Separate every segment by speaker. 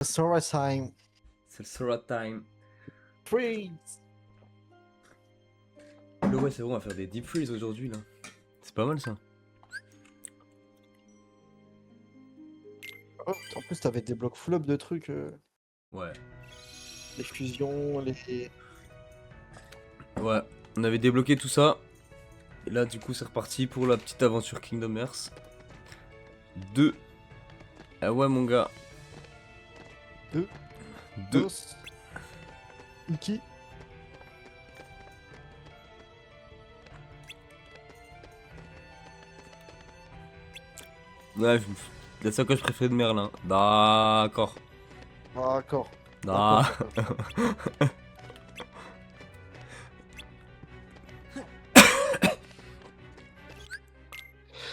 Speaker 1: Sora time.
Speaker 2: C'est le Sora time.
Speaker 1: Freeze.
Speaker 2: Le ouais, c'est bon, on va faire des deep freeze aujourd'hui là. C'est pas mal ça.
Speaker 1: Oh, en plus, t'avais des blocs full up de trucs.
Speaker 2: Ouais.
Speaker 1: Les fusions, les.
Speaker 2: Ouais, on avait débloqué tout ça. Et là, du coup, c'est reparti pour la petite aventure Kingdom Hearts 2. Ah ouais, mon gars.
Speaker 1: Deux.
Speaker 2: 2.
Speaker 1: Dos. Iki.
Speaker 2: Ouais, la sacoche préférée de Merlin. D'accord.
Speaker 1: D'accord.
Speaker 2: Ah.
Speaker 1: D'accord.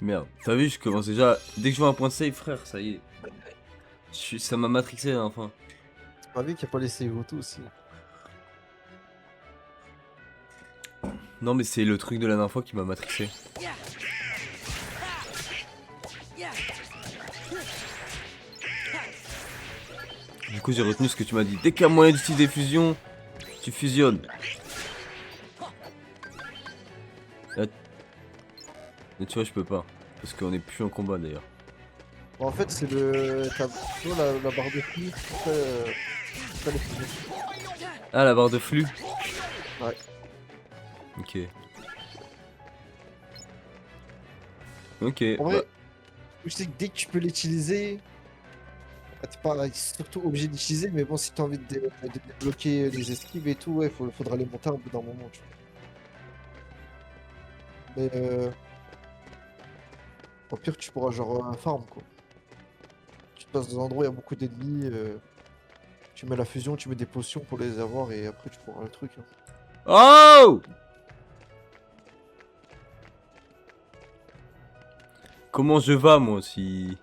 Speaker 2: Merde, t'as vu, je commence déjà. Dès que je vois un point de save, frère, ça y est. Ça m'a matrixé là, enfin.
Speaker 1: C'est pas lui qui a pas laissé Goto aussi.
Speaker 2: Non, mais c'est le truc de la dernière fois qui m'a matrixé. Du coup, j'ai retenu ce que tu m'as dit. Dès qu'il y a moyen d'utiliser des fusions, tu fusionnes. Là, mais tu vois, je peux pas. Parce qu'on est plus en combat d'ailleurs.
Speaker 1: Bon, en fait, c'est le. Tu vois la barre de flux. Après, après les fusions.
Speaker 2: Ah, la barre de flux.
Speaker 1: Ouais.
Speaker 2: Ok. Ok,
Speaker 1: En
Speaker 2: bah.
Speaker 1: vrai, je sais que dès que tu peux l'utiliser, t'es pas surtout obligé d'utiliser, mais bon, si t'as envie de débloquer les esquives et tout, ouais, faudra les monter au bout d'un moment, tu vois. Mais au pire, tu pourras genre un farm, quoi. Tu te passes dans un endroit où il y a beaucoup d'ennemis, tu mets la fusion, tu mets des potions pour les avoir, et après, tu pourras le truc, hein.
Speaker 2: Oh! Comment je vais, moi, si.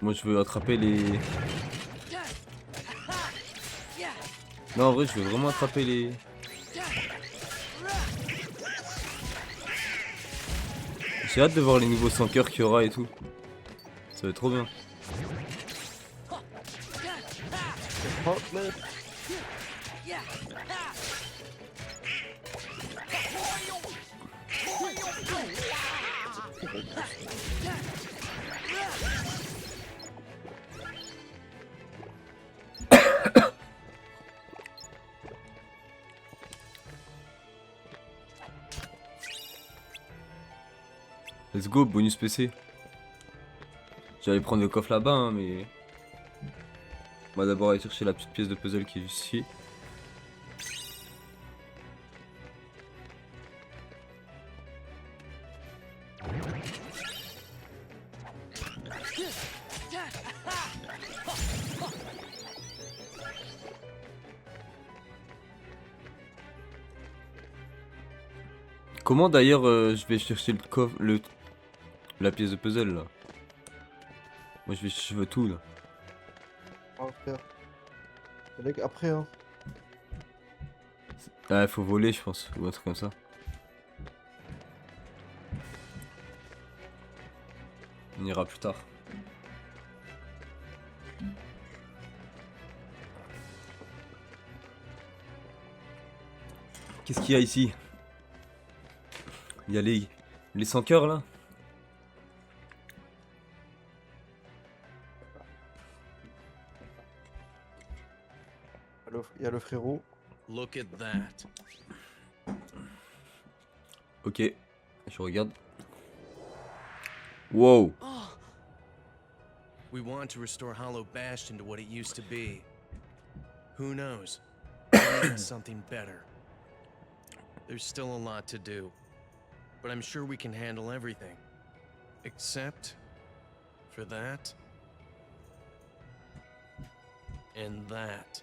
Speaker 2: Moi, je veux attraper les. Non, en vrai, je veux vraiment attraper les. J'ai hâte de voir les nouveaux 100 cœurs qu'il y aura et tout. Ça va être trop bien.
Speaker 1: Oh, mais-
Speaker 2: Let's go, bonus PC. J'allais prendre le coffre là-bas, hein, mais. On va d'abord aller chercher la petite pièce de puzzle qui est juste ici. Comment d'ailleurs je vais chercher le coffre, la pièce de puzzle là. Moi je veux tout là.
Speaker 1: on va faire. Mec, après, hein.
Speaker 2: Ah, faut voler je pense, ou un truc comme ça. On ira plus tard. Qu'est-ce qu'il y a ici? Il y a les 100 cœurs là.
Speaker 1: Il y a le frérot.
Speaker 3: Look at that.
Speaker 2: Ok, je regarde. Wow.
Speaker 3: Oh. We want to restore Hollow Bastion to what it used to be. Who knows? Maybe it's something better. There's still a lot to do, but I'm sure we can handle everything. Except for that. And that.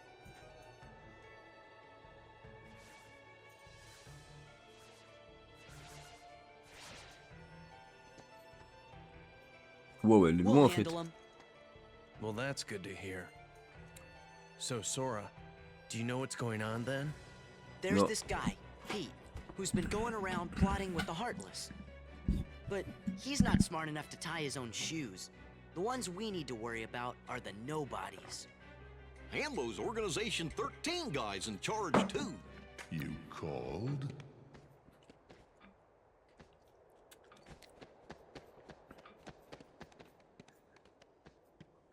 Speaker 2: Wow, elle est loin
Speaker 4: We'll
Speaker 2: en fait.
Speaker 4: handle 'em.
Speaker 3: Well, that's good to hear. So, Sora, do you know what's going on then?
Speaker 4: There's
Speaker 2: No.
Speaker 4: this guy, Pete, who's been going around plotting with the Heartless. But he's not smart enough to tie his own shoes. The ones we need to worry about are the nobodies.
Speaker 5: And those Organization 13 guys in charge, too.
Speaker 6: You called?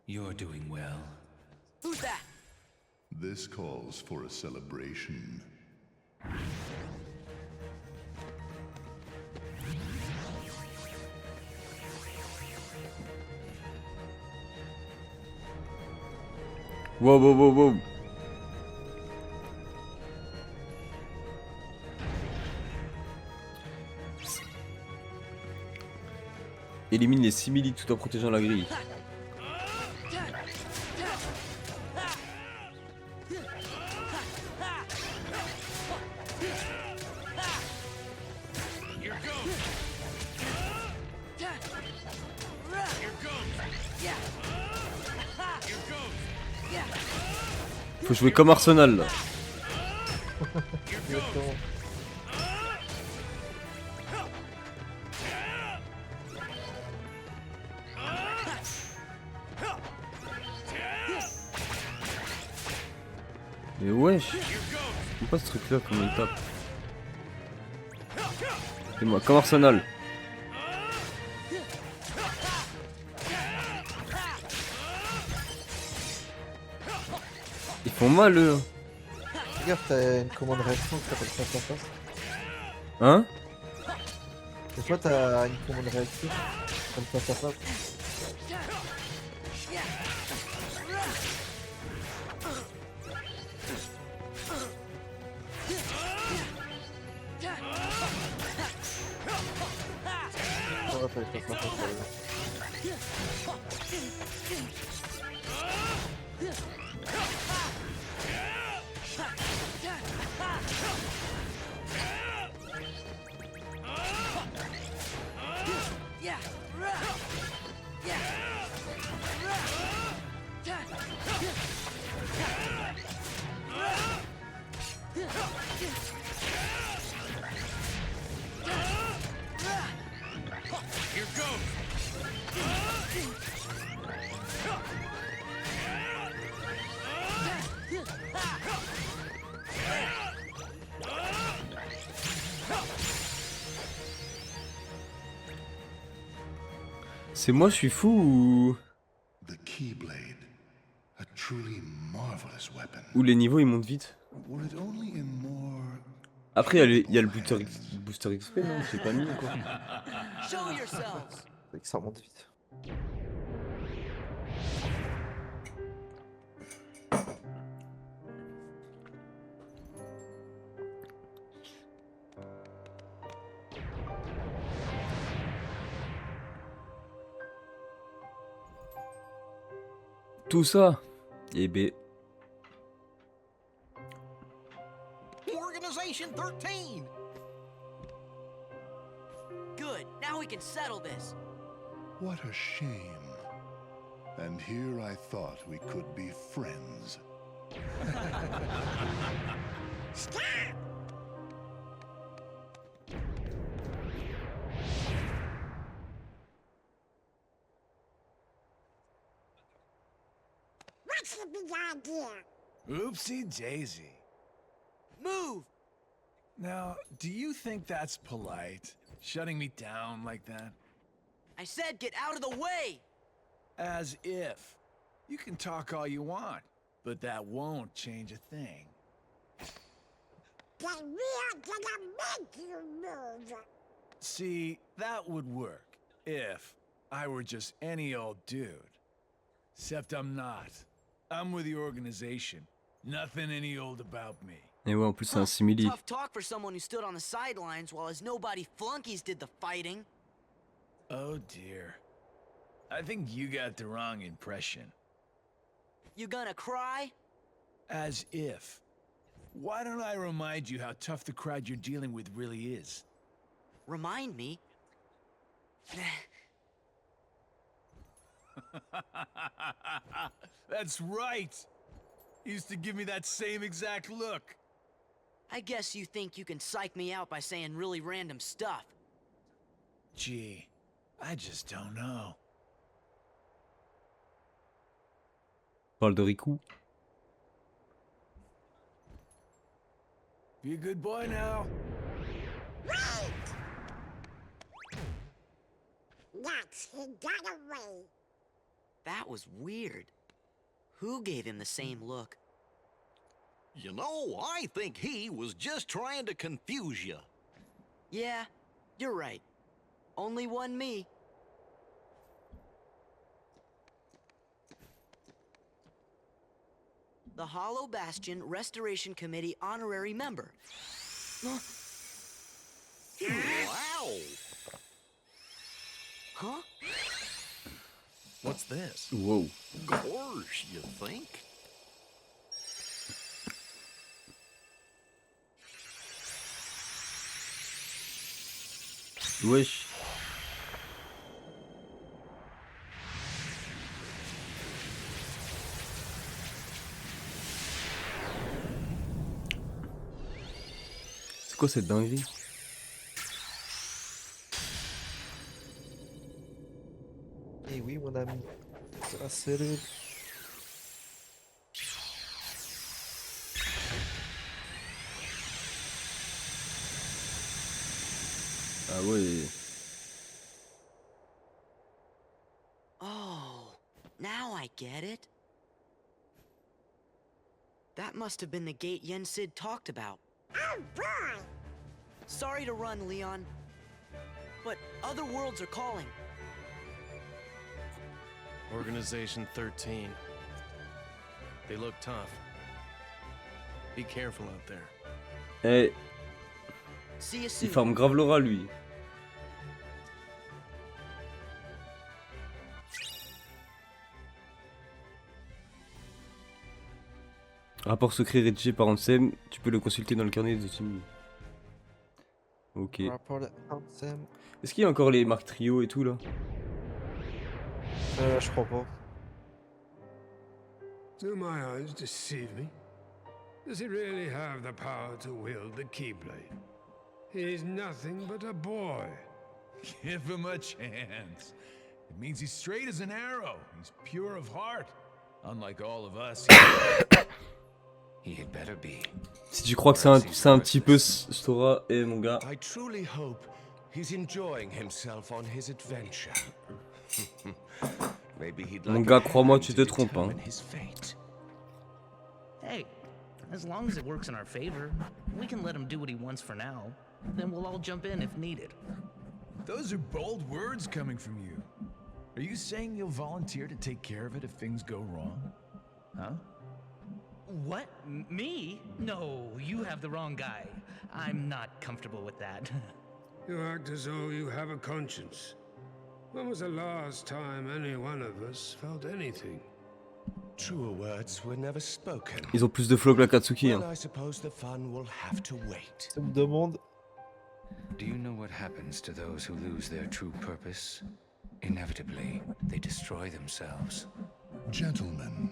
Speaker 7: You're doing well.
Speaker 4: Who's that?
Speaker 6: This calls for a celebration.
Speaker 2: Wow, wow, wow, wow. Élimine les simili tout en protégeant la grille.
Speaker 3: Here goes. Here goes. Here goes.
Speaker 2: Faut jouer comme Arsenal là.
Speaker 1: Exactement.
Speaker 2: Mais wesh. C'est pas ce truc là comment il tape. C'est moi, comme Arsenal. Ils font mal eux.
Speaker 1: Regarde, t'as une commande réaction qui s'appelle face à face.
Speaker 2: Hein?
Speaker 1: Et toi, t'as une commande réaction comme face à face. Ouais, fallait faire face à face.
Speaker 3: Here goes.
Speaker 2: C'est moi je suis fou ou...
Speaker 6: The Keyblade. A truly marvelous weapon.
Speaker 2: Ou les niveaux ils montent vite.
Speaker 6: Were it only in more...
Speaker 2: Après il y a le booster XP non? J'ai pas mis quoi.
Speaker 4: Show yourselves!
Speaker 1: C'est que ça remonte vite.
Speaker 2: Tout ça. Et B.
Speaker 5: Organization 13!
Speaker 4: Good, now we can settle this.
Speaker 6: What a shame. And here I thought we could be friends.
Speaker 8: What's the big idea?
Speaker 9: Oopsie daisy.
Speaker 4: Move!
Speaker 9: Now, do you think that's polite? Shutting me down like that?
Speaker 4: I said get out of the way!
Speaker 9: As if. You can talk all you want, but that won't change a thing.
Speaker 8: Then we are gonna make you move.
Speaker 9: See, that would work if I were just any old dude. Except I'm not. I'm with the organization. Nothing any old about me.
Speaker 2: Et ouais en plus c'est un simili.
Speaker 4: Tough talk for someone who stood on the sidelines while his nobody flunkies did the fighting.
Speaker 9: Oh dear. I think you got the wrong impression.
Speaker 4: You gonna cry?
Speaker 9: As if. Why don't I remind you how tough the crowd you're dealing with really is?
Speaker 4: Remind me?
Speaker 9: That's right! You used to give me that same exact look.
Speaker 4: I guess you think you can psych me out by saying really random stuff.
Speaker 9: Gee, I just don't know.
Speaker 2: Parle de Riku.
Speaker 9: Be a good boy now.
Speaker 8: Yes, he got away.
Speaker 4: That was weird. Who gave him the same look?
Speaker 5: You know, I think he was just trying to confuse you.
Speaker 4: Yeah, you're right. Only one me. The Hollow Bastion Restoration Committee honorary member.
Speaker 5: Wow!
Speaker 4: Huh?
Speaker 3: What's this?
Speaker 2: Wow.
Speaker 5: Gorge, you think?
Speaker 2: Wesh. C'est quoi cette dinguerie?
Speaker 1: Et oui, mon ami. C'est la cellule.
Speaker 2: Ah ouais.
Speaker 4: Oh, now I get it. That must have been the gate Yen Sid talked about.
Speaker 8: Oh boy!
Speaker 4: Sorry to run, Leon. But other worlds are calling.
Speaker 3: Organization 13. They look tough. Be careful out there.
Speaker 2: Eh,
Speaker 4: See you
Speaker 2: il
Speaker 4: soon.
Speaker 2: farme grave l'aura lui. Rapport secret rédigé par Ansem, tu peux le consulter dans le carnet des teams. Ok.
Speaker 1: Rapport de Ansem.
Speaker 2: Est-ce qu'il y a encore les marques trio et tout là?
Speaker 1: Je crois pas.
Speaker 7: Do my eyes deceive me? Does he really have the power to wield the Keyblade? He's nothing but a boy.
Speaker 9: Give him a chance. It means he's straight as an arrow. He's pure of heart. Unlike all of us.
Speaker 10: He had better be.
Speaker 2: Si tu crois que c'est un petit peu Stora et mon gars.
Speaker 10: I truly hope he's enjoying himself on his adventure. Maybe he'd
Speaker 2: Mon
Speaker 10: like
Speaker 2: gars,
Speaker 10: a
Speaker 2: crois-moi,
Speaker 10: hand
Speaker 2: tu
Speaker 10: to
Speaker 2: te trompes, hein.
Speaker 10: determine his fate.
Speaker 11: Hey, as long as it works in our favor, we can let him do what he wants for now. Then we'll all jump in if needed.
Speaker 9: Those are bold words coming from you. Are you saying you'll volunteer to take care of it if things go wrong? Huh?
Speaker 11: What? Me? No, you have the wrong guy. I'm not comfortable with that.
Speaker 7: You act as though you have a conscience. When was the last time any one of us felt anything?
Speaker 10: Truer words were never spoken.
Speaker 2: Ils ont plus de flow que la Katsuki.
Speaker 10: Well,
Speaker 2: Hein.
Speaker 10: I suppose the fun will have to wait.
Speaker 1: Ça me demande.
Speaker 10: Do you know what happens to those who lose their true purpose? Inevitably, they destroy themselves.
Speaker 6: Gentlemen,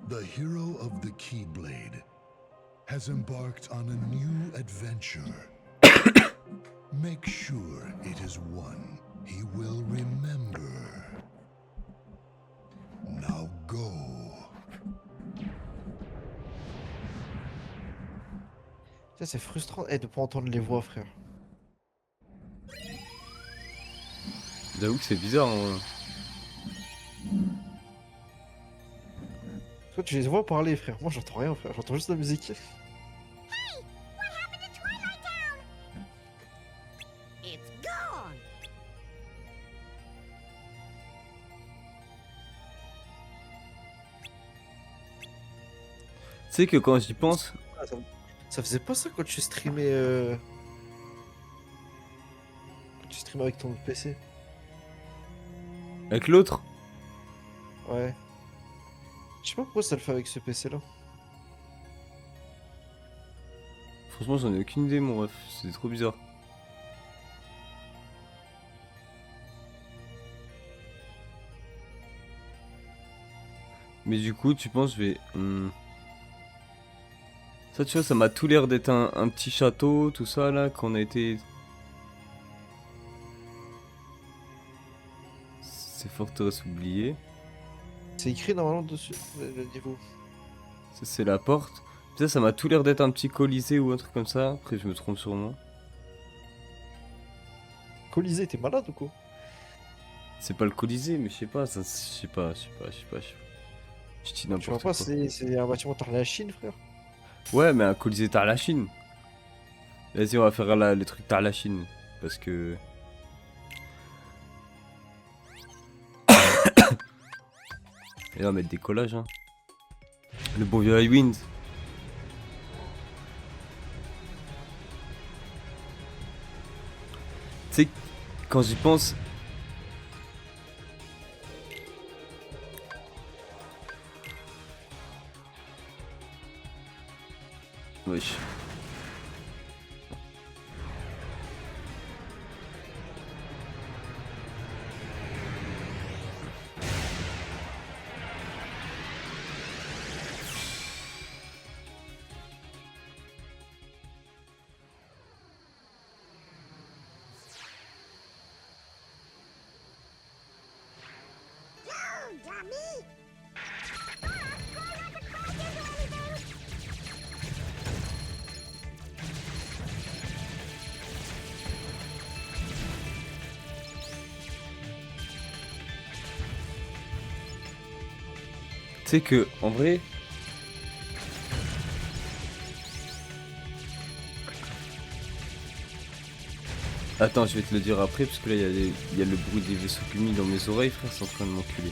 Speaker 6: the hero of the Keyblade has embarked on a new adventure. Make sure it is one he will remember. Now go.
Speaker 1: Ça, c'est frustrant de pas entendre les voix, frère.
Speaker 2: J'avoue que c'est bizarre. Hein.
Speaker 1: Toi, tu les vois parler, frère. Moi, j'entends rien, frère. J'entends juste la musique.
Speaker 8: It's gone!
Speaker 2: Tu sais que quand j'y pense,
Speaker 1: Ah, ça faisait pas ça quand tu streamais. Quand tu streamais avec ton PC.
Speaker 2: avec l'autre,
Speaker 1: Ouais. Je sais pas pourquoi ça le fait avec ce PC là.
Speaker 2: franchement j'en ai aucune idée mon ref, c'est trop bizarre. Mais du coup tu penses je vais... Ça, tu vois, ça m'a tout l'air d'être un petit château, tout ça, là, qu'on a été... Ces forteresses oubliées.
Speaker 1: C'est écrit normalement dessus, le niveau.
Speaker 2: Ça, c'est la porte. Ça m'a tout l'air d'être un petit colisée ou un truc comme ça. Après, je me trompe sûrement.
Speaker 1: Colisée, t'es malade ou quoi?
Speaker 2: C'est pas le colisée, mais je sais pas, ça, je sais pas. Je dis
Speaker 1: Tu vois
Speaker 2: n'importe
Speaker 1: pas,
Speaker 2: quoi.
Speaker 1: c'est un bâtiment par la Chine, frère.
Speaker 2: Ouais, mais un colisée t'as la Chine. Vas-y, on va faire les trucs t'as la Chine. Parce que... Et là, on va mettre des collages, hein. Le bon vieux Highwind. Tu sais, quand j'y pense... Wesh.
Speaker 8: Yo, dummy!
Speaker 2: Tu sais que, en vrai... Attends, je vais te le dire après, parce que là, il y a le bruit des vaisseaux Gumi dans mes oreilles, frère, c'est en train de m'enculer.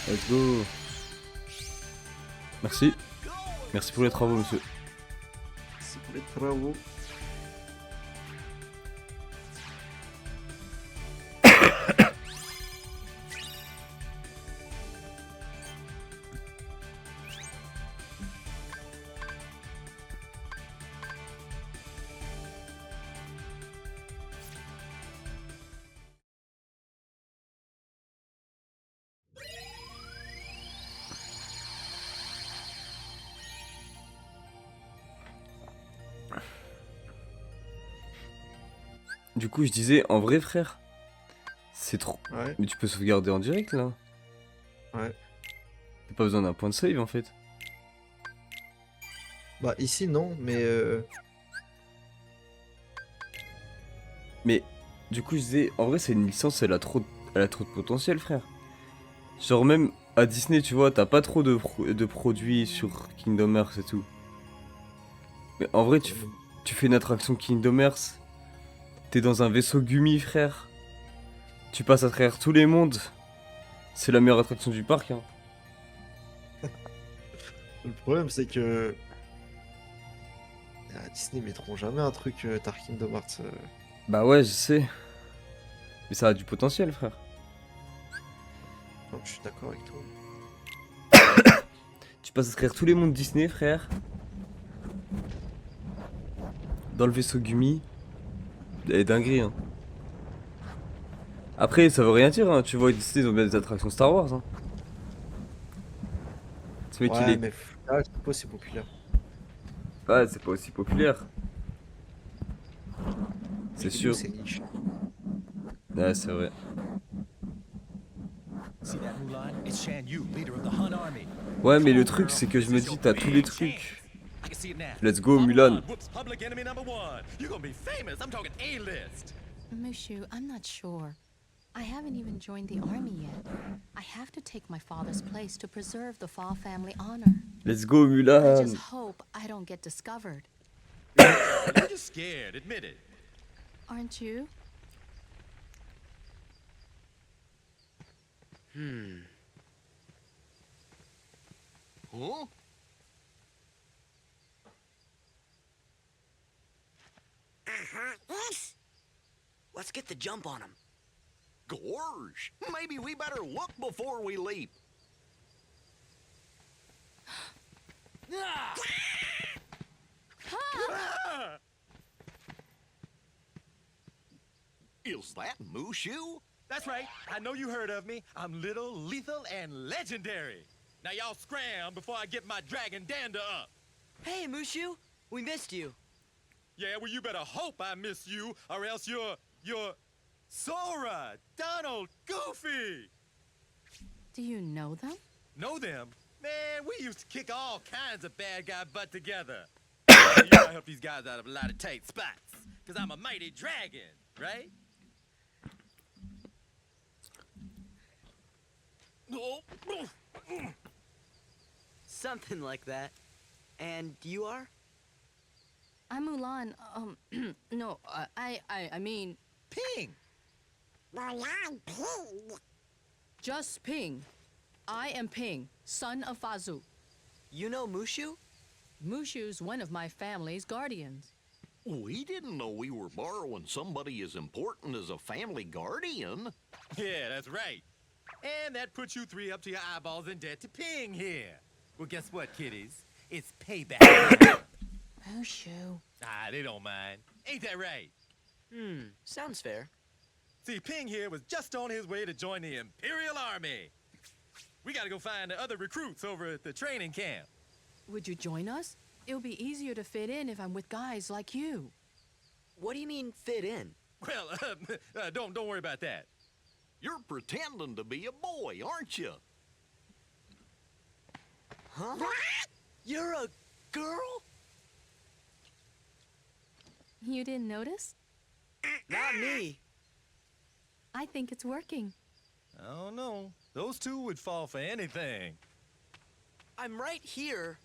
Speaker 2: Let's go. Merci. Merci pour les travaux, monsieur.
Speaker 1: C'est pour les travaux.
Speaker 2: Du coup, je disais, en vrai, frère, c'est trop.
Speaker 1: Ouais.
Speaker 2: Mais tu peux sauvegarder en direct là.
Speaker 1: Ouais.
Speaker 2: T'as pas besoin d'un point de save en fait.
Speaker 1: Bah ici non, mais
Speaker 2: Mais du coup, je disais, en vrai, c'est une licence, elle a trop de potentiel, frère. Genre, même à Disney, tu vois, t'as pas trop de produits sur Kingdom Hearts et tout. Mais en vrai, tu fais une attraction Kingdom Hearts. T'es dans un vaisseau Gumi, frère. Tu passes à travers tous les mondes. C'est la meilleure attraction du parc, hein.
Speaker 1: Le problème, c'est que Disney mettront jamais un truc Dark Kingdom Hearts.
Speaker 2: Bah ouais, je sais. Mais ça a du potentiel, frère.
Speaker 1: Non, je suis d'accord avec toi.
Speaker 2: Tu passes à travers tous les mondes Disney, frère. Dans le vaisseau Gumi. Et dinguerie, hein. Après, ça veut rien dire, hein. Tu vois, Disney, ils ont bien des attractions Star Wars, hein. Ce mec, il
Speaker 1: Ouais,
Speaker 2: est...
Speaker 1: mais là, je sais pas, c'est populaire.
Speaker 2: Ouais, c'est pas aussi populaire. C'est sûr.
Speaker 1: C'est niche.
Speaker 2: Ouais, c'est vrai.
Speaker 9: See that, Mulan? It's Shan Yu, leader of the Hun army.
Speaker 2: Ouais, mais le truc, c'est que je me dis, t'as tous les trucs.
Speaker 9: I can see it now.
Speaker 2: Let's go, Mulan.
Speaker 9: Whoops, public enemy number 1. You're gonna be famous. I'm talking A-list.
Speaker 12: Mushu, I'm not sure. I haven't even joined the army yet. I have to take my father's place to preserve the Fa family honor.
Speaker 2: Let's go,
Speaker 12: I
Speaker 2: Mulan.
Speaker 12: just hope I don't get discovered.
Speaker 9: You're just scared, admit it.
Speaker 12: Aren't you?
Speaker 5: Huh?
Speaker 4: Yes. Let's get the jump on him.
Speaker 5: Gorge. Maybe we better look before we leap. Is that Mushu?
Speaker 9: That's right. I know you heard of me. I'm little, lethal, and legendary. Now y'all scram before I get my dragon dander up.
Speaker 4: Hey, Mushu, we missed you.
Speaker 9: Yeah, well, you better hope I miss you, or else you're Sora, Donald, Goofy.
Speaker 12: Do you know them?
Speaker 9: Know them? Man, we used to kick all kinds of bad guy butt together. You know I help these guys out of a lot of tight spots, because I'm a mighty dragon, right?
Speaker 4: Something like that. And you are?
Speaker 12: I'm Mulan. No, I mean,
Speaker 9: Ping!
Speaker 8: Mulan Ping.
Speaker 12: just Ping. I am Ping, son of Fazu.
Speaker 4: You know Mushu?
Speaker 12: Mushu's one of my family's guardians.
Speaker 5: We didn't know we were borrowing somebody as important as a family guardian.
Speaker 9: Yeah, that's right. And that puts you three up to your eyeballs in debt to Ping here. Well, guess what, kiddies? It's payback.
Speaker 12: Mushu.
Speaker 9: Ah, they don't mind. Ain't that right?
Speaker 4: Sounds fair.
Speaker 9: See, Ping here was just on his way to join the Imperial Army. We gotta go find the other recruits over at the training camp.
Speaker 12: Would you join us? It'll be easier to fit in if I'm with guys like you.
Speaker 4: What do you mean fit in?
Speaker 9: Well, don't worry about that.
Speaker 5: You're pretending to be a boy, aren't you?
Speaker 4: Huh? You're a girl?
Speaker 12: You didn't notice?
Speaker 4: Not me.
Speaker 12: I think it's working.
Speaker 9: I don't know. Those two would fall for anything.
Speaker 4: I'm right here.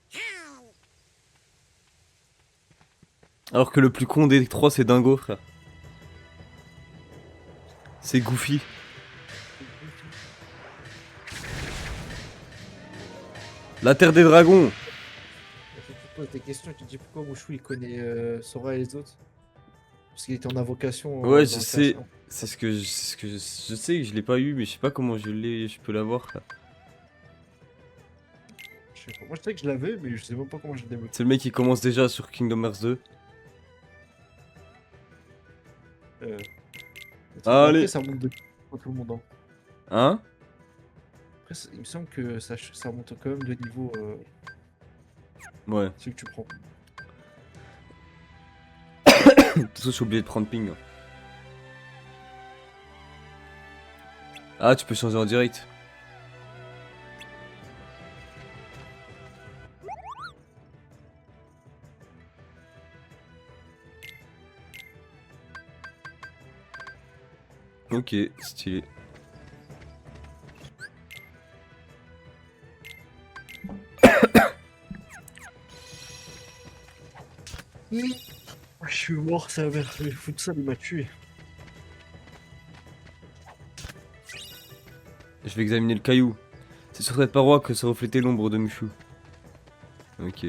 Speaker 2: Alors que le plus con des trois, c'est Dingo, frère. C'est Goofy. La terre des dragons.
Speaker 1: Tu te poses des questions, tu te dis pourquoi Mushu il connaît Sora et les autres? Parce qu'il était en invocation.
Speaker 2: Ouais,
Speaker 1: dans
Speaker 2: je
Speaker 1: le
Speaker 2: sais.
Speaker 1: classement.
Speaker 2: C'est ce que je sais que je l'ai pas eu, mais je sais pas comment je peux l'avoir, frère.
Speaker 1: Je sais pas. Moi je sais que je l'avais, mais je sais même pas comment je le débloque.
Speaker 2: C'est le mec qui commence déjà sur Kingdom Hearts 2. Allez.
Speaker 1: Après, ça monte de pour tout le monde. Hein.
Speaker 2: Hein?
Speaker 1: Après, il me semble que ça monte quand même de niveau.
Speaker 2: Ouais.
Speaker 1: Celui que tu prends.
Speaker 2: De toute façon, j'ai oublié de prendre ping. Ah, tu peux changer en direct. Ok, stylé.
Speaker 1: Je suis mort, ça mère. Le futsal, il m'a tué.
Speaker 2: Je vais examiner le caillou. C'est sur cette paroi que se reflétait l'ombre de Mushu. Ok.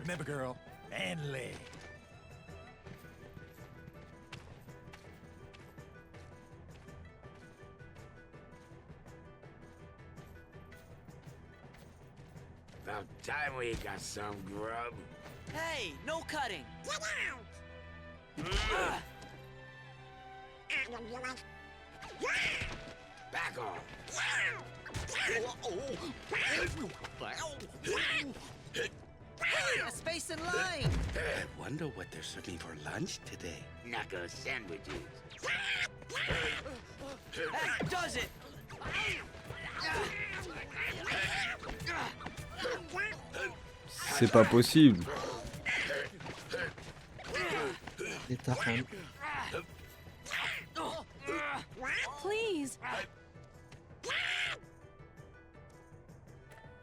Speaker 9: Remember, girl, and lay.
Speaker 13: About time we got some grub.
Speaker 4: Hey, no cutting.
Speaker 8: Get out!
Speaker 4: Ah,
Speaker 8: Out of your life.
Speaker 13: Back off.
Speaker 4: space in line.
Speaker 13: Wonder what they're serving for lunch today. Knuckle sandwiches.
Speaker 4: That does it.
Speaker 2: C'est pas possible.
Speaker 1: Les tarans.
Speaker 12: Please.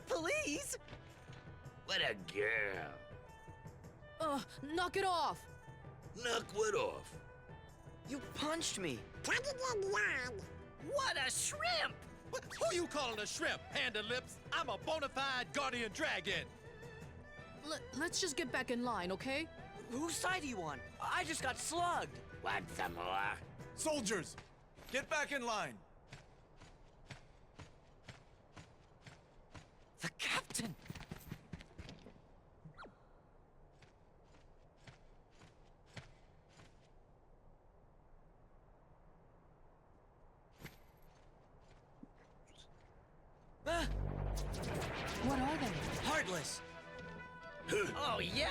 Speaker 4: Please?
Speaker 13: What a girl.
Speaker 12: Knock it off.
Speaker 13: Knock what off?
Speaker 4: You punched me.
Speaker 8: Cut it in the eye.
Speaker 4: What a shrimp!
Speaker 3: Who you calling a shrimp, Panda Lips? I'm a bona fide guardian dragon.
Speaker 12: Let's just get back in line, okay?
Speaker 4: Whose side are you on? I just got slugged.
Speaker 13: Want some more?
Speaker 9: Soldiers, get back in line.
Speaker 4: The captain.
Speaker 12: What are they?
Speaker 4: Heartless. Oh, yeah?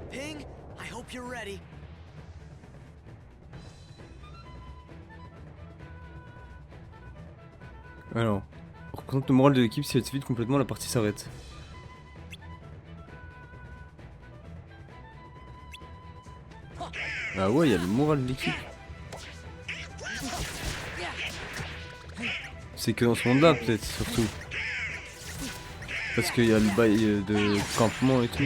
Speaker 4: Ping, I hope you're ready.
Speaker 2: Alors, on représente le moral de l'équipe. Si elle se vide complètement, la partie s'arrête. Ah ouais, il y a le moral de l'équipe. C'est que dans ce monde-là, peut-être, surtout. Parce qu'il y a le bail de campement et tout.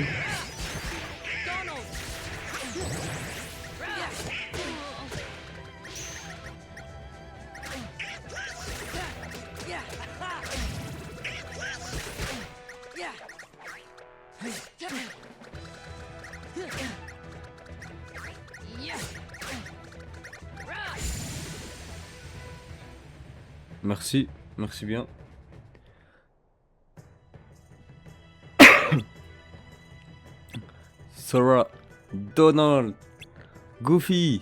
Speaker 2: Merci, merci bien. Sora, Donald, Goofy.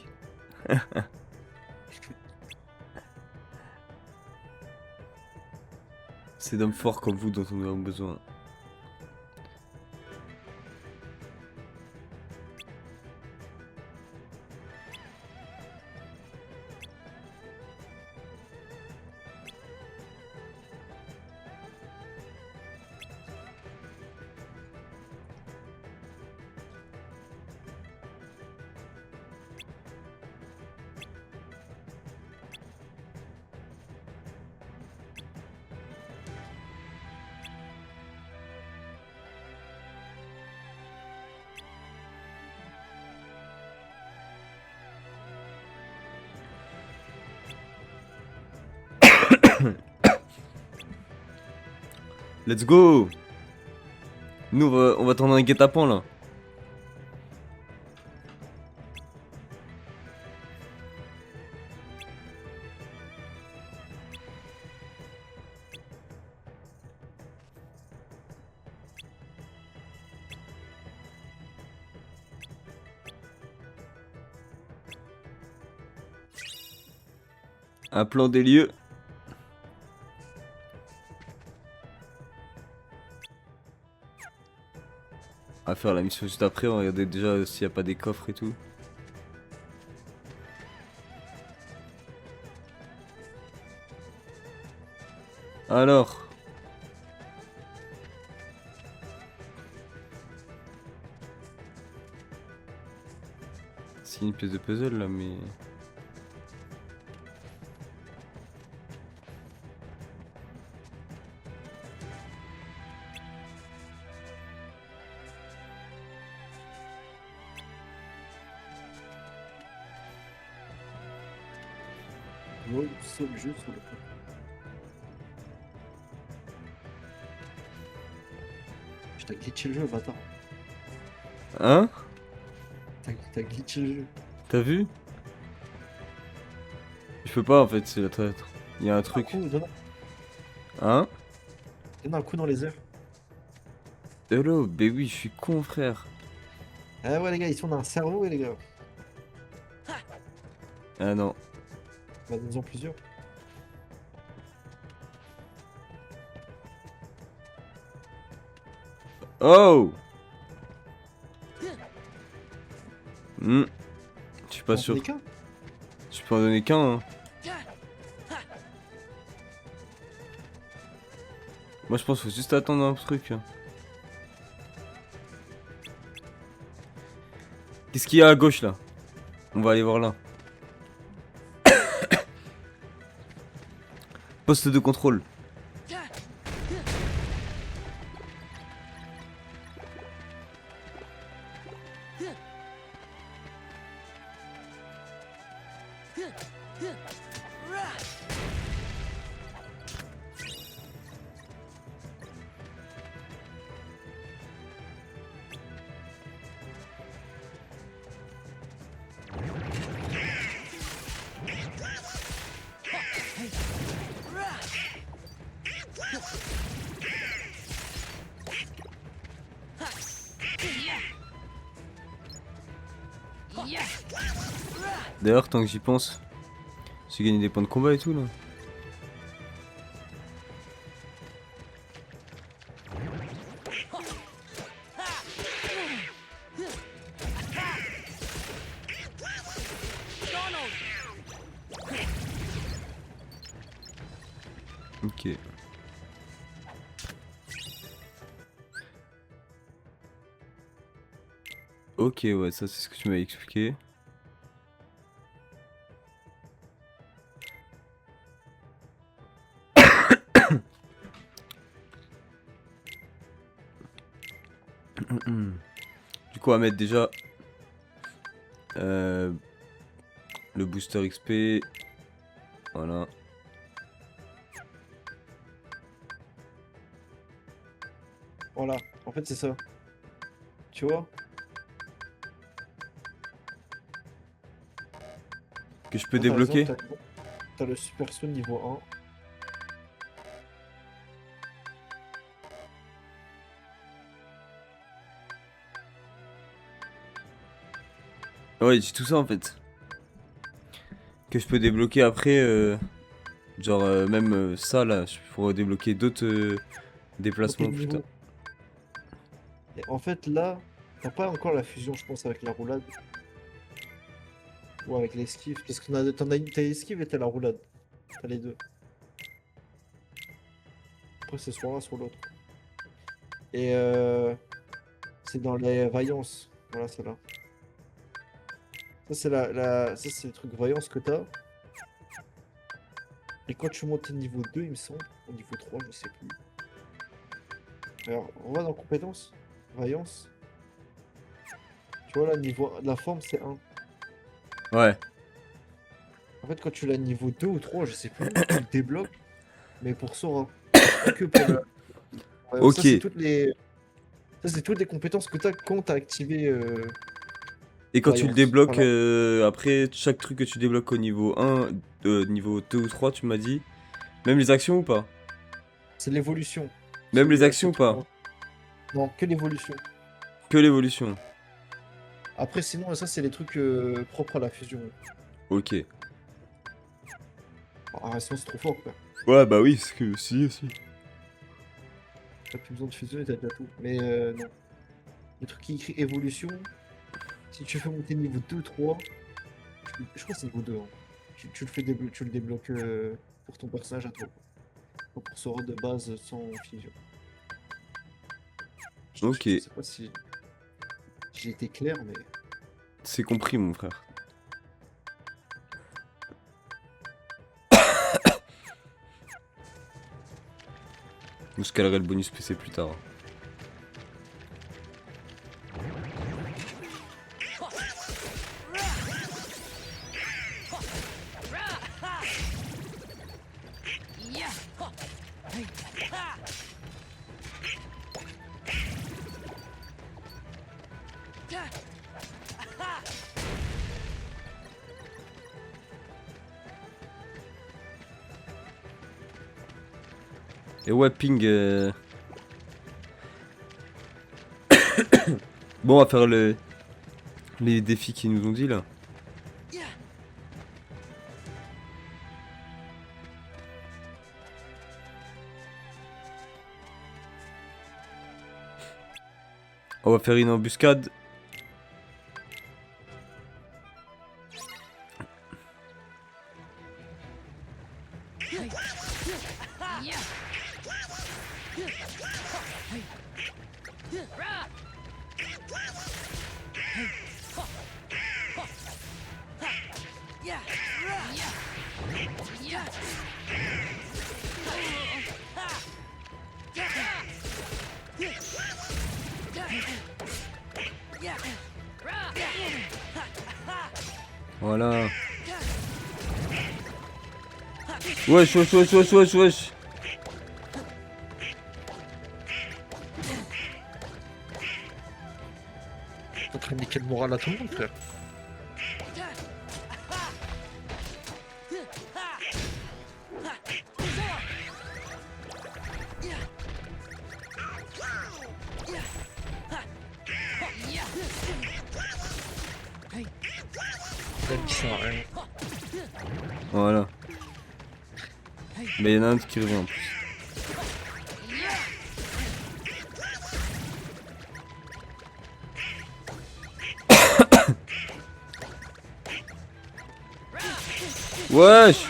Speaker 2: C'est d'hommes forts comme vous dont nous avons besoin. Let's go. Nous on va tendre un guet-apens là. Un plan des lieux. À faire la mission juste après, on va regarder déjà s'il n'y a pas des coffres et tout. Alors. C'est une pièce de puzzle là, mais.
Speaker 1: Gros, seul jeu sur le coup. Je t'ai glitché le jeu, bâtard.
Speaker 2: Hein?
Speaker 1: T'as glitché le jeu.
Speaker 2: T'as vu? Je peux pas en fait, c'est la traître. Il y a un truc. Hein?
Speaker 1: Donne un coup dans les airs.
Speaker 2: Hello, bah oui, je suis con, frère.
Speaker 1: Ah ouais, les gars, ici on a un cerveau, les gars.
Speaker 2: Ah non.
Speaker 1: Bah, nous en plusieurs.
Speaker 2: Oh! Hmm. Je suis pas sûr. Je peux en donner qu'un. Hein. Moi je pense qu'il faut juste attendre un truc. Qu'est-ce qu'il y a à gauche là? On va aller voir là. Poste de contrôle. D'ailleurs, tant que j'y pense, j'ai gagné des points de combat et tout là. Ok. Ok, ouais, ça c'est ce que tu m'as expliqué. Du coup, on va mettre déjà le booster XP. Voilà.
Speaker 1: Voilà, en fait c'est ça. Tu vois?
Speaker 2: Que je peux
Speaker 1: Là, par
Speaker 2: débloquer.
Speaker 1: exemple, t'as le Super Soul niveau 1.
Speaker 2: Ouais, j'ai tout ça en fait. Que je peux débloquer après. Genre, même ça là, je pourrais débloquer d'autres déplacements plus tard.
Speaker 1: Et en fait là, t'as pas encore la fusion, je pense, avec la roulade. Ou avec l'esquive. Parce que t'as l'esquive et t'as la roulade. T'as les deux. Après c'est soit l'un soit l'autre. Et c'est dans les vaillances. Voilà, celle-là. Ça c'est ça c'est le truc vaillance que t'as. Et quand tu montes au niveau 2, il me semble, au niveau 3, je sais plus. Alors, on va dans compétences, vaillance. Tu vois là, niveau la forme c'est 1.
Speaker 2: Ouais.
Speaker 1: En fait, quand tu l'as niveau 2 ou 3, je sais plus, tu le débloques. Mais pour Sora. Pas que pour le... Ouais,
Speaker 2: ok.
Speaker 1: Ça, c'est toutes les compétences que t'as quand t'as activé.
Speaker 2: Et quand tu le débloques,
Speaker 1: voilà.
Speaker 2: après chaque truc que tu débloques au niveau 1, niveau 2 ou 3, tu m'as dit. Même les actions ou pas?
Speaker 1: C'est l'évolution.
Speaker 2: Même les actions ou pas?
Speaker 1: Non, que l'évolution.
Speaker 2: Que l'évolution.
Speaker 1: Après, sinon, ça, c'est les trucs propres à la fusion.
Speaker 2: Ok.
Speaker 1: Ah, sinon, c'est trop fort, quoi.
Speaker 2: Ouais, bah oui, c'est que si.
Speaker 1: T'as plus besoin de fusion et t'as déjà tout. Mais non. Le truc qui écrit évolution, si tu fais monter niveau 2, 3, je crois que c'est niveau 2. Hein. Tu le débloques pour ton personnage à toi. Pas pour Sora de base sans fusion.
Speaker 2: Ok.
Speaker 1: Je sais pas si j'ai été clair, mais.
Speaker 2: C'est compris, mon frère. Vous scalerez le bonus PC plus tard. Et ouais, ping. Bon, on va faire les défis qu'ils nous ont dit là. On va faire une embuscade. Voilà. Wesh, wesh, wesh, wesh, wesh, wesh.
Speaker 1: T'es en train de niquer le moral à tout le monde, frère.
Speaker 2: Voilà. Mais il y en a un qui revient en plus. Wesh.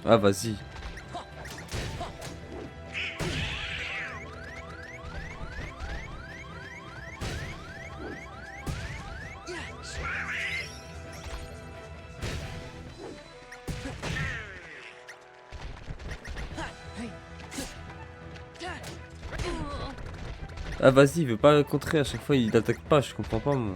Speaker 2: Ah vas-y. Ah vas-y, il veut pas contrer à chaque fois, il attaque pas, je comprends pas moi.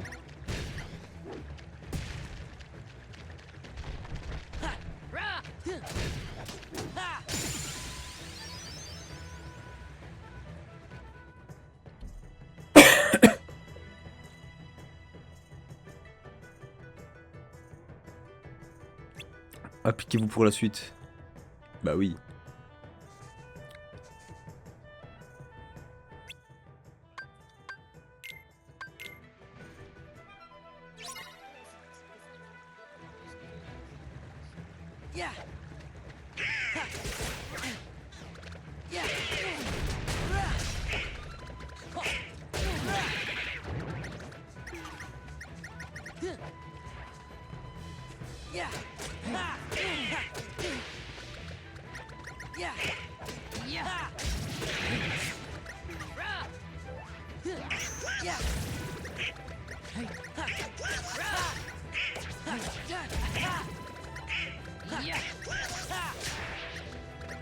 Speaker 2: Appliquez-vous pour la suite. Bah oui.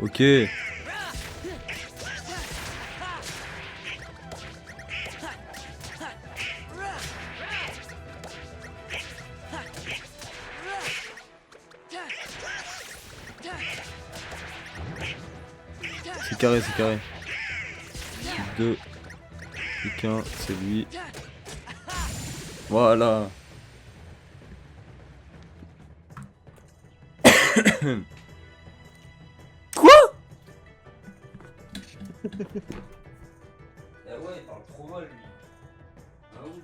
Speaker 2: Ok. C'est carré, c'est carré. 2. Plus qu'un, c'est lui. Voilà. Quoi? Ah ouais, il parle trop mal lui. Ah oui.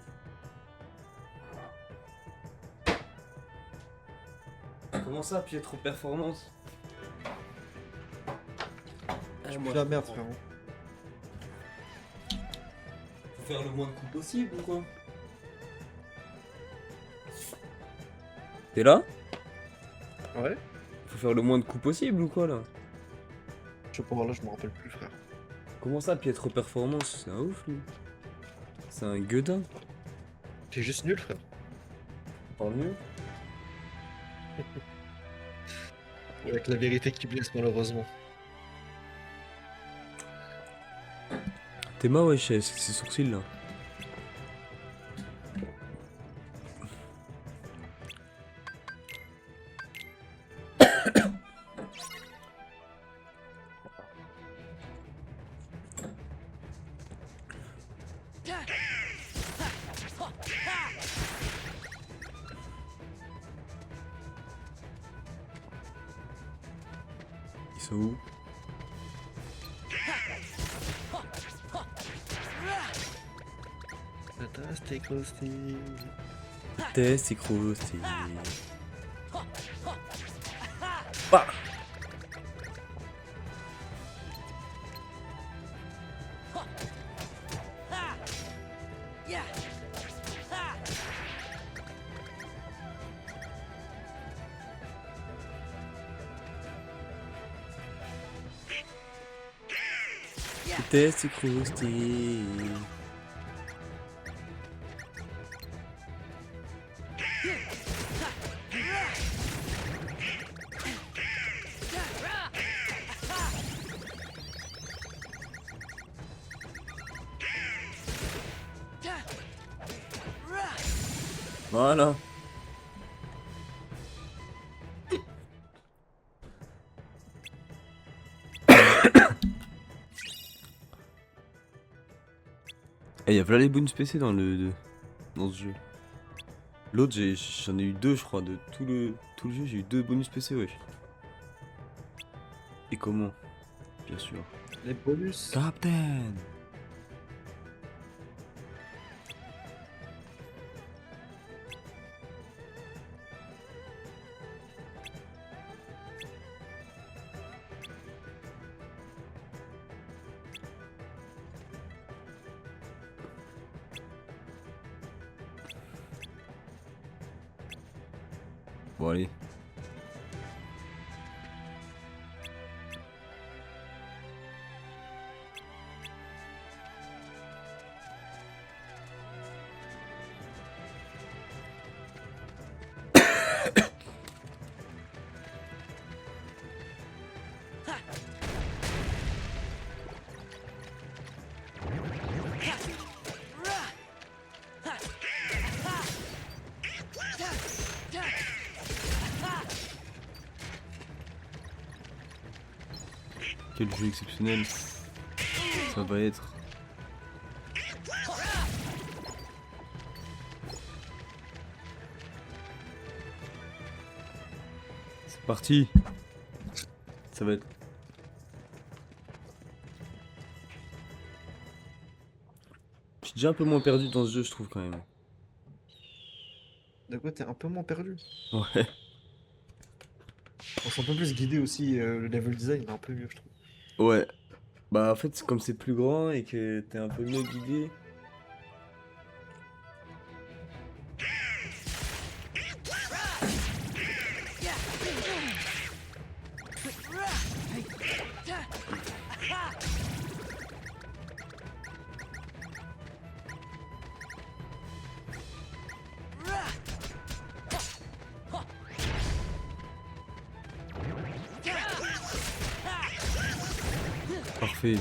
Speaker 2: Comment ça, Pietro Performance?
Speaker 1: Je pue la merde, frérot.
Speaker 2: Faut faire le moins de coups possible ou quoi? T'es là?
Speaker 1: Ouais.
Speaker 2: Faut faire le moins de coups possible ou quoi là?
Speaker 1: Je sais pas, là je me rappelle plus, frère.
Speaker 2: Comment ça, piètre performance? C'est un ouf lui. C'est un gueudin.
Speaker 1: T'es juste nul, frère.
Speaker 2: Parle mieux.
Speaker 1: Avec la vérité qui blesse, malheureusement.
Speaker 2: T'es ma wesh, c'est ses sourcils là. Ils sont où?
Speaker 1: Fantastic Roasty.
Speaker 2: Test et croustilles. Bah. Test et croustilles. Voilà. Et y'a plein les bonus PC dans dans ce jeu. L'autre j'en ai eu 2 je crois, de tout le jeu j'ai eu 2 bonus PC wesh. Et comment? Bien sûr.
Speaker 1: Les bonus.
Speaker 2: Captain. Bon allez. Quel jeu exceptionnel ça va être. C'est parti. Ça va être. Je suis déjà un peu moins perdu dans ce jeu je trouve quand même.
Speaker 1: De quoi t'es un peu moins perdu?
Speaker 2: Ouais.
Speaker 1: On s'est un peu plus guidé aussi, le level design est un peu mieux je trouve.
Speaker 2: Ouais. Bah en fait comme c'est plus grand et que t'es un peu mieux guidé. Parfait.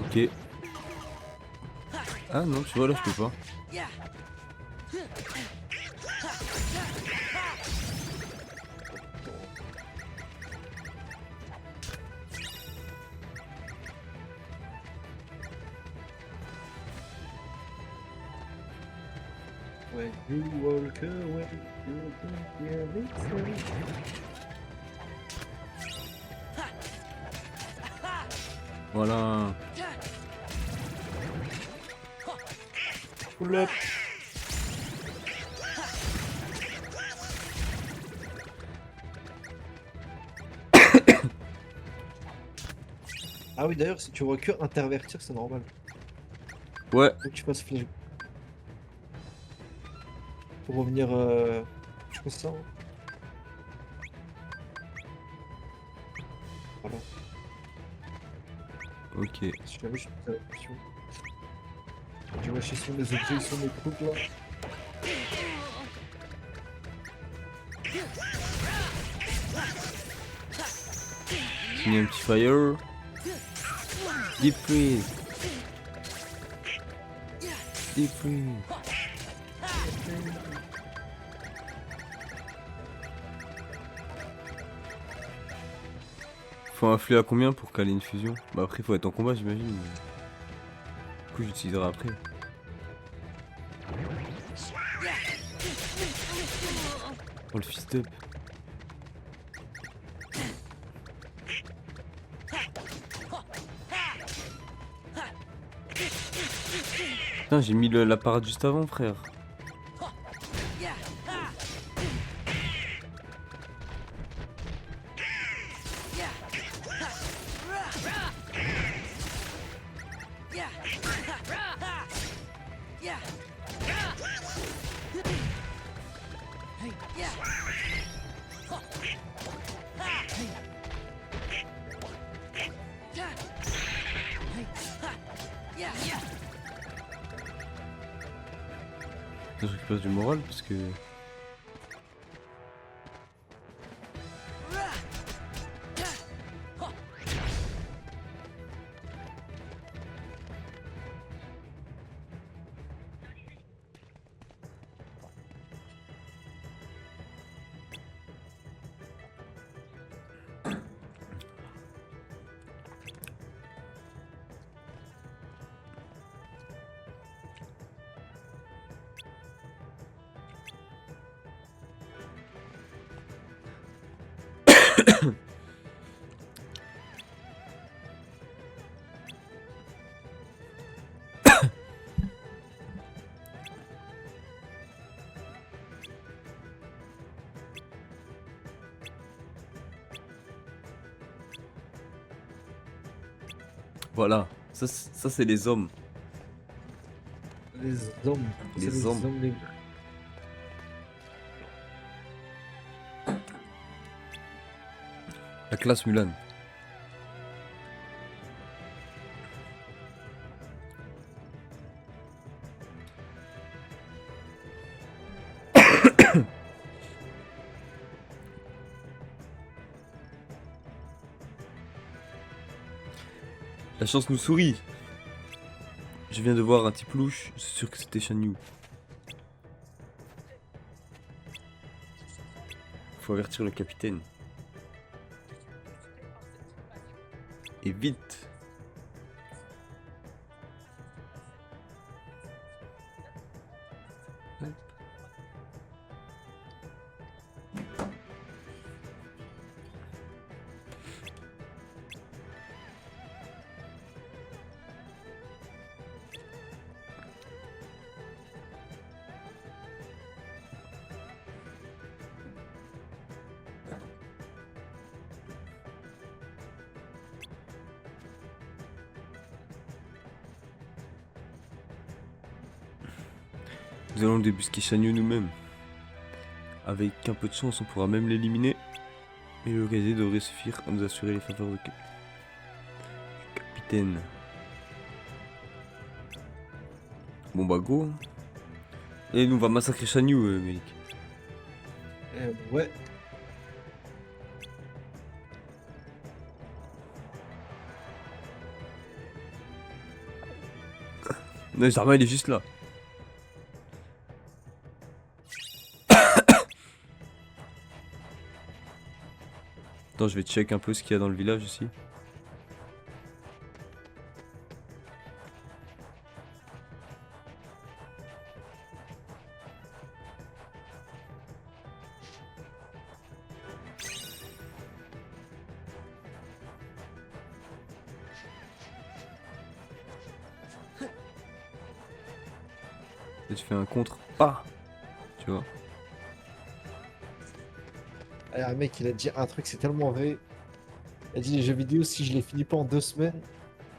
Speaker 2: Ok. Ah non, tu vois là je peux pas.
Speaker 1: When you walk away, you think you're missing.
Speaker 2: Voilà.
Speaker 1: Pull up. Ah oui, d'ailleurs, si tu vois que intervertir, c'est normal.
Speaker 2: Ouais.
Speaker 1: Faut que tu fasses flash. Pour revenir, je pense ça. Hein. Voilà.
Speaker 2: Ok.
Speaker 1: Si jamais je fais attention. Tu vois, chez son les objets, ils sont mes trucs là.
Speaker 2: Il y a un petit fire. Deep freeze. Deep freeze. Faut un flux à combien pour caler une fusion? Bah après faut être en combat j'imagine. Du coup j'utiliserai après. Oh le fist up. Putain j'ai mis la parade juste avant frère. Je récupère du moral parce que... Voilà, ça c'est les hommes.
Speaker 1: Les hommes.
Speaker 2: Les
Speaker 1: C'est
Speaker 2: hommes.
Speaker 1: les...
Speaker 2: La classe Mulan. La chance nous sourit. Je viens de voir un type louche, c'est sûr que c'était Shan Yu. Faut avertir le capitaine. Et vite. Hop. Nous allons débusquer Shan Yu nous-mêmes. Avec un peu de chance, on pourra même l'éliminer. Et l'occasion devrait suffire à nous assurer les faveurs du capitaine. Bon bah go. Et nous on va massacrer Shan Yu, Melik.
Speaker 1: Ouais.
Speaker 2: Non, Zarma il est juste là. Attends, je vais check un peu ce qu'il y a dans le village ici. Et tu fais un contre. Ah. Tu vois.
Speaker 1: Et un mec, il a dit un truc, c'est tellement vrai. Il a dit les jeux vidéo, si je les finis pas en 2 semaines,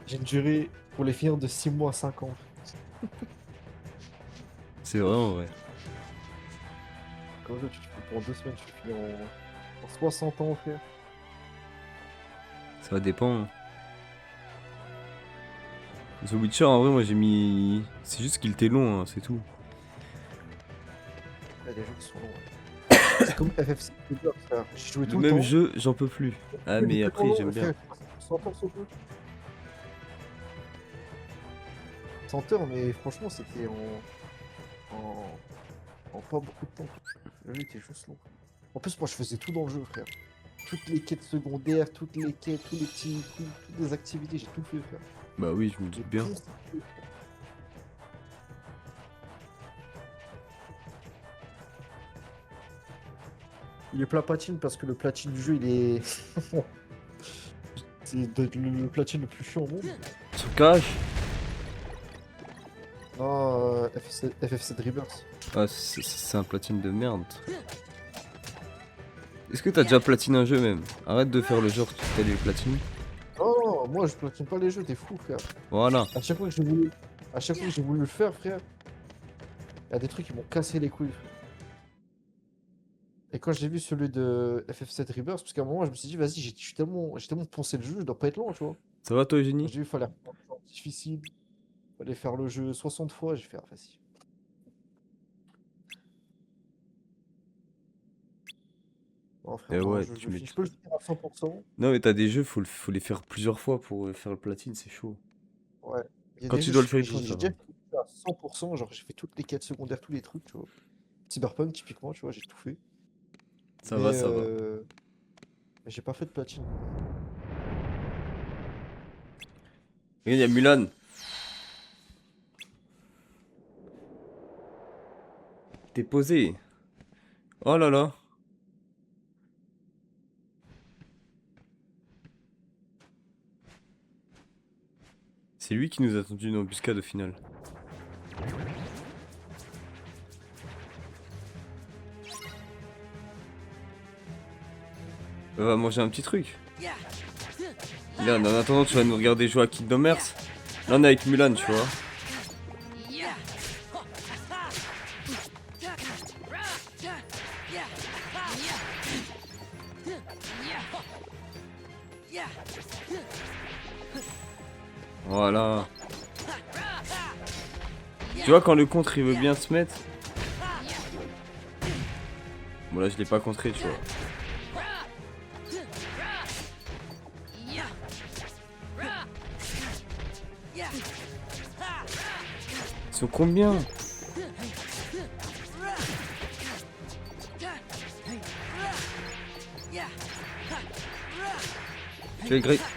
Speaker 1: j'ai une durée pour les finir de 6 mois à 5 ans.
Speaker 2: C'est vraiment vrai.
Speaker 1: Comme ça, tu te fais pour 2 semaines, tu finis en 60 ans, frère.
Speaker 2: Ça dépend. Hein. The Witcher, en vrai, moi j'ai mis. C'est juste qu'il était long, hein, c'est tout.
Speaker 1: Il y a des jeux qui sont longs. Ouais. C'est comme FF7, frère. J'ai joué
Speaker 2: Le
Speaker 1: tout le
Speaker 2: même
Speaker 1: temps.
Speaker 2: jeu, j'en peux plus. Ah, mais après, j'aime bien.
Speaker 1: 100 heures, 100 heures, mais franchement, c'était en pas beaucoup de temps. Le jeu était juste long. En plus, moi, je faisais tout dans le jeu, frère. Toutes les quêtes secondaires, toutes les quêtes, tous les petits coups, toutes les activités, j'ai tout fait, frère.
Speaker 2: Bah oui, je me doute bien.
Speaker 1: Il est plat platine parce que le platine du jeu, il est. C'est le platine le plus chiant au monde.
Speaker 2: Sur cache.
Speaker 1: Non, FF7 Rebirth.
Speaker 2: Ah, c'est un platine de merde. Est-ce que t'as déjà platiné un jeu même? Arrête de faire le genre que t'as des platines.
Speaker 1: Non, moi je platine pas les jeux, t'es fou, frère.
Speaker 2: Voilà.
Speaker 1: À chaque fois que j'ai voulu le faire, frère, il y a des trucs qui m'ont cassé les couilles, frère. Et quand j'ai vu celui de FF7 Rebirth, parce qu'à un moment je me suis dit, vas-y, j'ai tellement poncé le jeu, je dois pas être long, tu vois.
Speaker 2: Ça va toi,
Speaker 1: Quand
Speaker 2: Eugénie?
Speaker 1: j'ai vu, il fallait reprendre un peu difficile, fallait faire le jeu 60 fois, j'ai fait, ah, vas-y. Non, frère,
Speaker 2: Eh
Speaker 1: non,
Speaker 2: ouais,
Speaker 1: je peux le finir à 100%.
Speaker 2: Non, mais t'as des jeux, faut les faire plusieurs fois pour faire le platine, c'est chaud.
Speaker 1: Ouais. Il y a
Speaker 2: Quand
Speaker 1: des
Speaker 2: tu
Speaker 1: jeux,
Speaker 2: dois le faire une
Speaker 1: j'ai
Speaker 2: fois, ça
Speaker 1: j'ai
Speaker 2: va.
Speaker 1: déjà fait à 100%, genre j'ai fait toutes les quêtes secondaires, tous les trucs, tu vois. Cyberpunk, typiquement, tu vois, j'ai tout fait.
Speaker 2: Ça
Speaker 1: Mais,
Speaker 2: va, ça va.
Speaker 1: mais j'ai pas fait de platine.
Speaker 2: Regarde, y'a Mulan. T'es posé. Oh là là. C'est lui qui nous a tendu une embuscade au final. On va manger un petit truc. Là, en attendant, tu vas nous regarder jouer à Kingdom Hearts. Là, on est avec Mulan, tu vois. Voilà. Tu vois, quand le contre il veut bien se mettre. Bon, là, je l'ai pas contré, tu vois. Ils sont combien?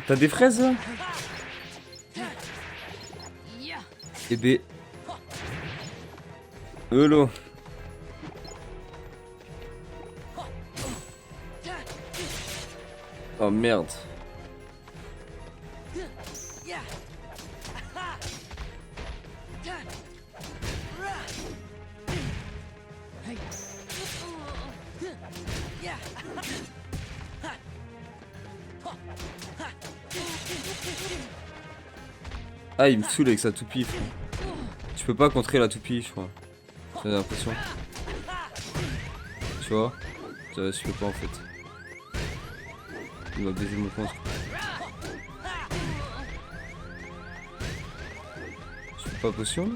Speaker 2: T'as des fraises là? Eh ben. Hello. Oh merde. Ah, il me saoule avec sa toupie, frère. Tu peux pas contrer la toupie, je crois. J'ai l'impression. Tu vois? Je peux pas en fait. Il m'a baisé mon contre. Je fais pas potion?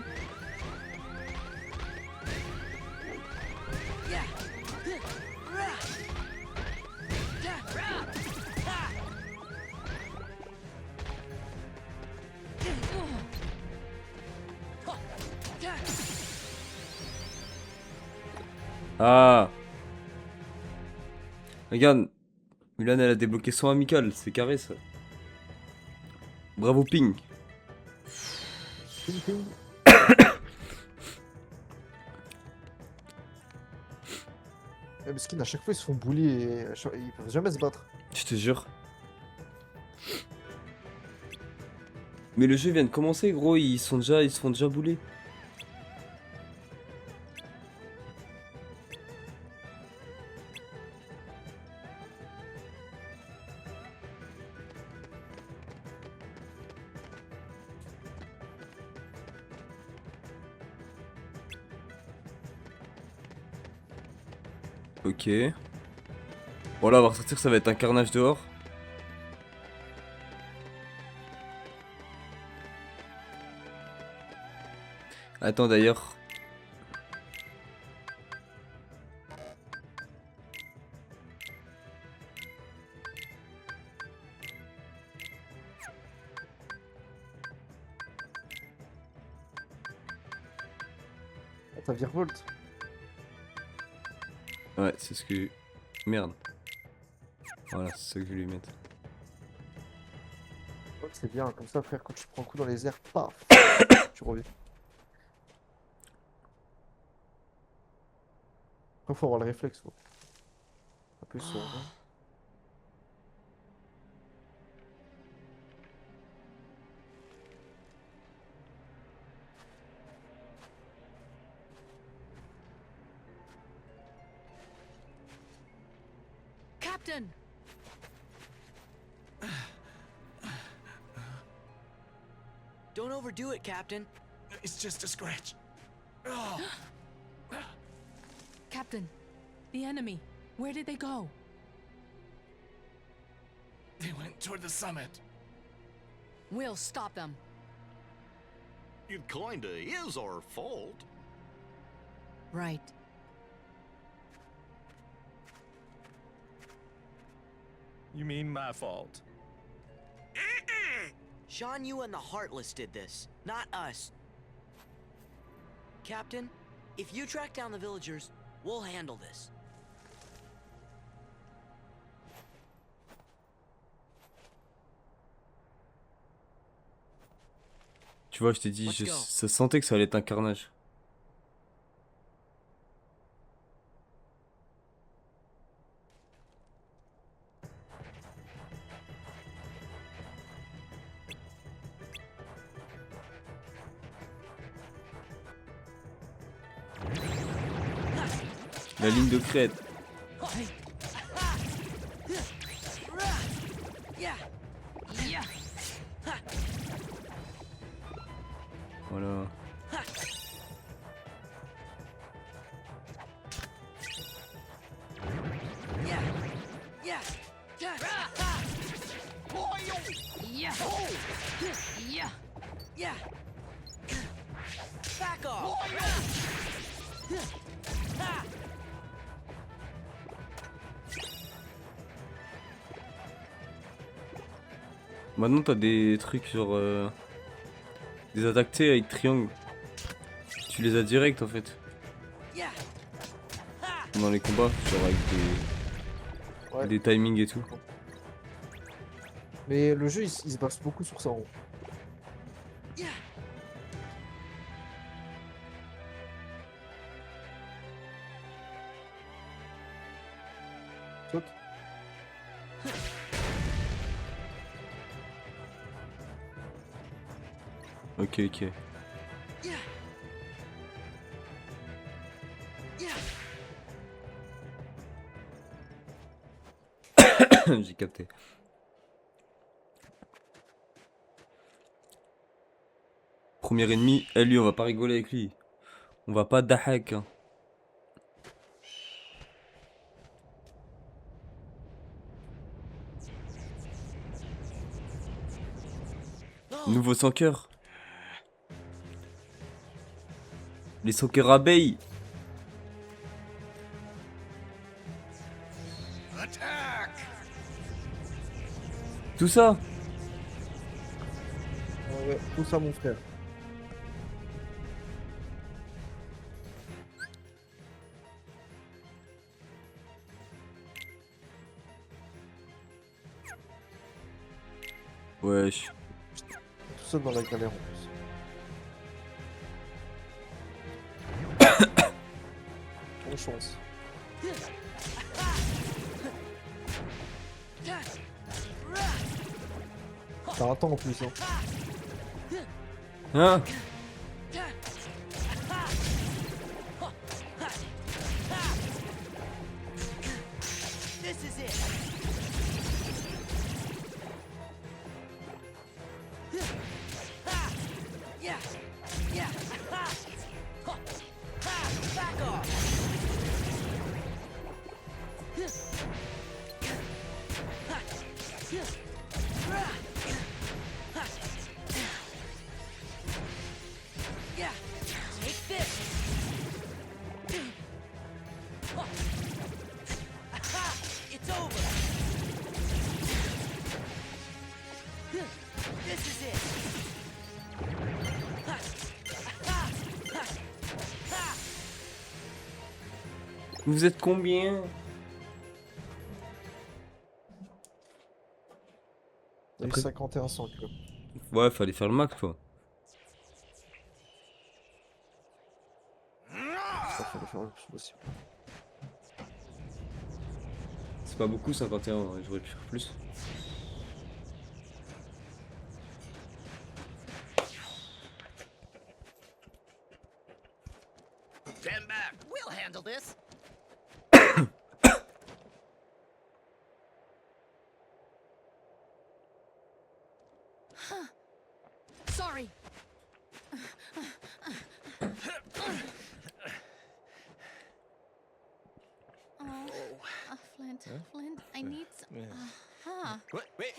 Speaker 2: Ah! Regarde, Mulan elle a débloqué son amical, c'est carré ça. Bravo Ping.
Speaker 1: Ping, ping. Les skins à chaque fois ils se font bully et ils peuvent jamais se battre.
Speaker 2: Je te jure. Mais le jeu vient de commencer gros, ils se font déjà bouler. Ok. Bon là on va ressortir, ça va être un carnage dehors. Attends d'ailleurs.
Speaker 1: Ah, t'as Virevolt.
Speaker 2: Ouais, c'est ce que... Merde. Voilà, c'est ça que je vais lui mettre.
Speaker 1: Oh, c'est bien, comme ça frère, quand tu prends un coup dans les airs, paf, tu reviens. Après faut avoir le réflexe, quoi. Un peu sourd. Hein.
Speaker 12: Captain!
Speaker 4: Don't overdo it, Captain.
Speaker 9: It's just a scratch.
Speaker 12: Captain, the enemy. Where did they go?
Speaker 9: They went toward the summit.
Speaker 12: We'll stop them.
Speaker 5: It kinda is our fault.
Speaker 12: Right.
Speaker 9: You mean my fault?
Speaker 4: Shan Yu and the Heartless did this, not us. Captain, if you track down the villagers, we'll handle this.
Speaker 2: Tu vois, je t'ai dit, ça sentait que ça allait être un carnage. La ligne de crête. Voilà.
Speaker 4: Back off!
Speaker 2: Maintenant t'as des trucs sur des attaques T avec triangle. Tu les as direct en fait. Dans les combats, genre avec des timings et tout.
Speaker 1: Mais le jeu il se base beaucoup sur ça. Saute.
Speaker 2: Ok, ok. J'ai capté. Premier ennemi, lui on va pas rigoler avec lui. On va pas dahak. Hein. Nouveau sans cœur. Les sans cœur abeilles. Tout ça.
Speaker 1: Ouais, tout ça mon frère.
Speaker 2: Wesh.
Speaker 1: Tout ça dans la galère en plus. Bonne chance. T'as un temps en plus hein.
Speaker 2: Hein?
Speaker 4: This is it. Yeah. Yeah. Back off. Yeah. Take this. Aha! It's over. This is it.
Speaker 2: Vous êtes combien?
Speaker 1: Il y a eu
Speaker 2: Après-
Speaker 1: 51 100 quoi.
Speaker 2: Ouais, fallait faire le max quoi.
Speaker 1: Ça fallait faire le plus possible.
Speaker 2: C'est pas beaucoup 51, ouais, j'aurais pu faire plus.
Speaker 4: Stand back. We'll handle this.
Speaker 12: Sorry. Flint, Flint, I need some. Huh.
Speaker 3: Wait,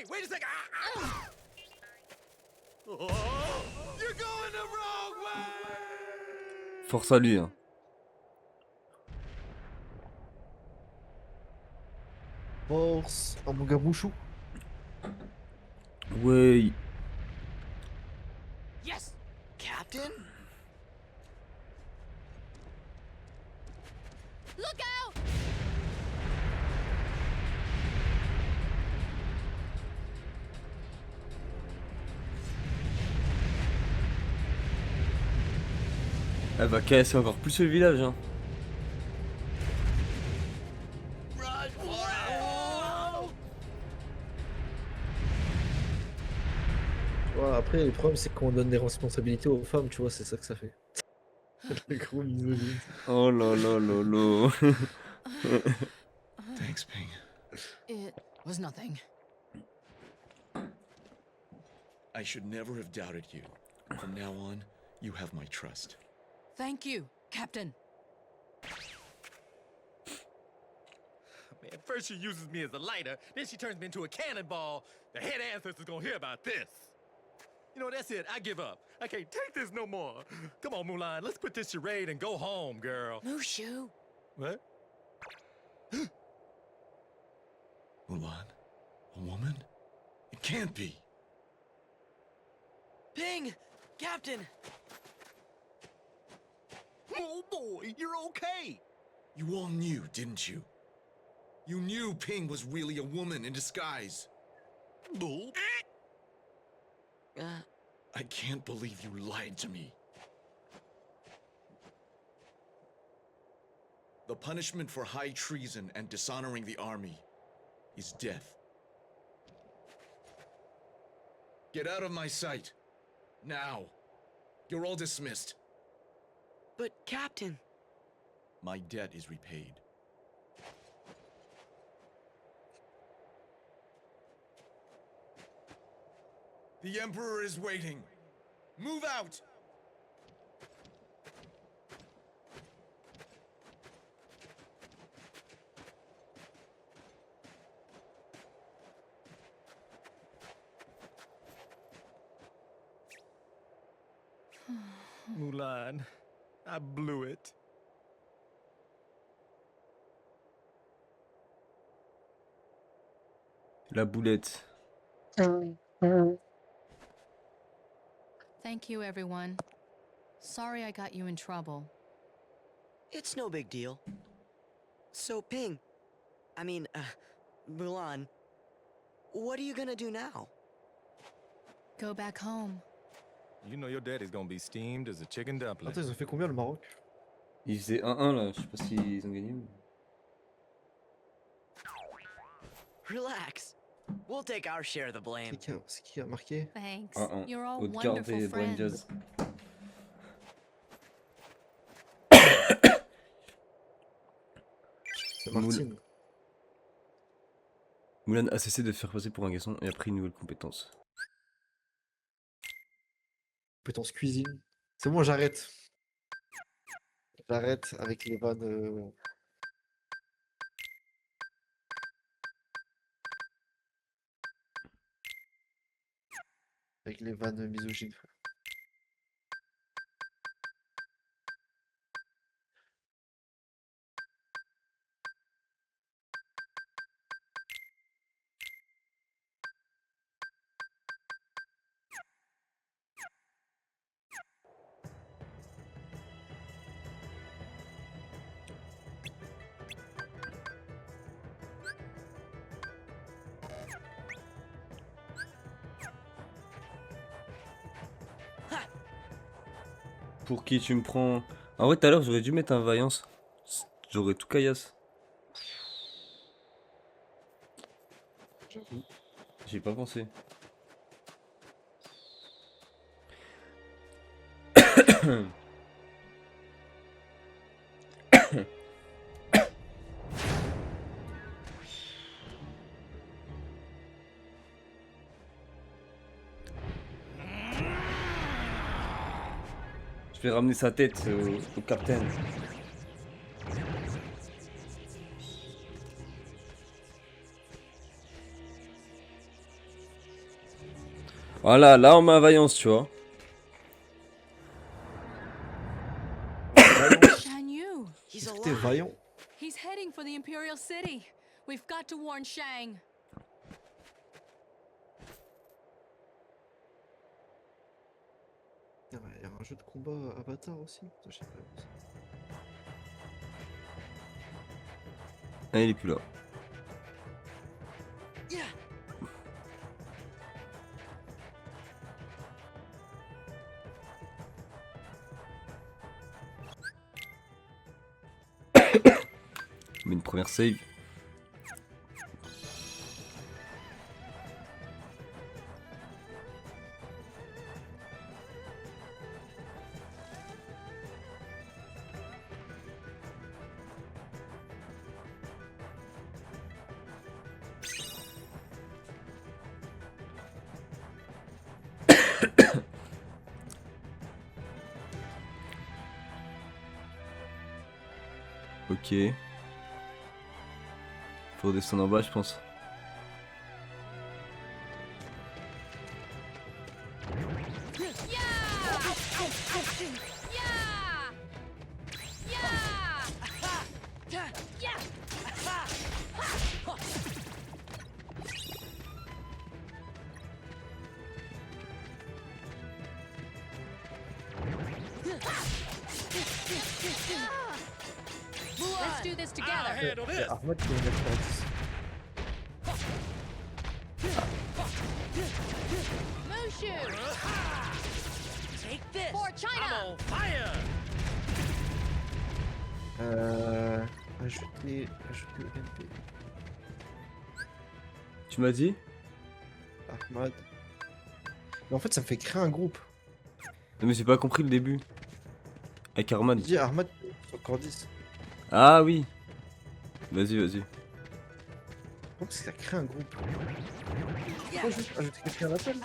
Speaker 3: wait a second. Oh, you're going the wrong way.
Speaker 2: Force à lui, hein.
Speaker 1: Force à mon gars Bouchou.
Speaker 2: Ouais.
Speaker 4: Yes, Captain.
Speaker 12: Look out!
Speaker 2: Elle va casser encore plus le village, hein.
Speaker 1: Ouais, après, le problème, c'est qu'on donne des responsabilités aux femmes, tu vois, c'est ça que ça fait. Le gros misogyne.
Speaker 2: Oh là là là là.
Speaker 10: Thanks, Ping.
Speaker 4: It was nothing.
Speaker 14: I should never have doubted you. From now on, you have my trust.
Speaker 4: Thank you, Captain.
Speaker 3: Man, first she uses me as a lighter, then she turns me into a cannonball. The head ancestor's gonna hear about this. You know, that's it. I give up. I can't take this no more. Come on, Mulan. Let's quit this charade and go home, girl.
Speaker 4: Mushu.
Speaker 3: What?
Speaker 14: Mulan? A woman? It can't be.
Speaker 4: Ping, Captain.
Speaker 14: Oh boy, you're okay. You all knew, didn't you? You knew Ping was really a woman in disguise. Bull. I can't believe you lied to me. The punishment for high treason and dishonoring the army is death. Get out of my sight. Now. You're all dismissed.
Speaker 4: But, Captain.
Speaker 14: My debt is repaid. The Emperor is waiting. Move out!
Speaker 3: Mulan, I blew it.
Speaker 2: La boulette.
Speaker 12: Thank you, everyone. Sorry I got you in trouble.
Speaker 4: It's no big deal. So, Ping, Mulan, what are you gonna do now?
Speaker 12: Go back home.
Speaker 3: You know your daddy's gonna be steamed as a chicken dumpling.
Speaker 1: Attends, ils ont fait combien le Maroc?
Speaker 2: Ils faisaient 1-1 là, je sais pas s'ils ont gagné.
Speaker 4: Relax. We'll take our share of the blame.
Speaker 1: C'est qui a marqué?
Speaker 12: Thanks.
Speaker 2: 1-1.
Speaker 12: You're all
Speaker 2: Haute-Garde
Speaker 12: wonderful
Speaker 2: et Brian
Speaker 12: friends.
Speaker 2: Jazz.
Speaker 1: C'est Martine.
Speaker 2: Mulan a cessé de se faire passer pour un garçon et a pris une nouvelle compétence.
Speaker 1: Compétence cuisine. C'est bon, j'arrête. J'arrête avec les vannes. Avec les vannes misogynes, frère.
Speaker 2: Pour qui tu me prends? En vrai, tout à l'heure, j'aurais dû mettre un vaillance. J'aurais tout caillasse.
Speaker 1: J'avoue.
Speaker 2: J'y ai pas pensé. Je vais ramener sa tête au capitaine. Voilà, là on met un vaillance, tu vois.
Speaker 12: Shan Yu.
Speaker 4: He's
Speaker 1: Est-ce que t'es
Speaker 4: alive.
Speaker 1: vaillant?
Speaker 12: He's heading for the Imperial City. We've got to warn Shang.
Speaker 1: Il y a un jeu de combat Avatar aussi. Putain, je sais pas.
Speaker 2: Ah, il est plus là.
Speaker 4: Yeah.
Speaker 2: Mais une première save. Ok. Faut descendre en bas, je pense.
Speaker 12: Let's do this together.
Speaker 1: C'est Ahmad qui est 90.
Speaker 12: Mushu. Take this. For China.
Speaker 1: Ajouter MP.
Speaker 2: Tu m'as dit?
Speaker 1: Ahmad. Mais en fait, ça me fait créer un groupe.
Speaker 2: Non mais j'ai pas compris le début. Avec Arman.
Speaker 1: Il dit Ahmad sur Cordis.
Speaker 2: Ah oui. Vas-y, vas-y.
Speaker 1: Donc ça crée un groupe. Pourquoi juste ajouter quelqu'un à l'appel?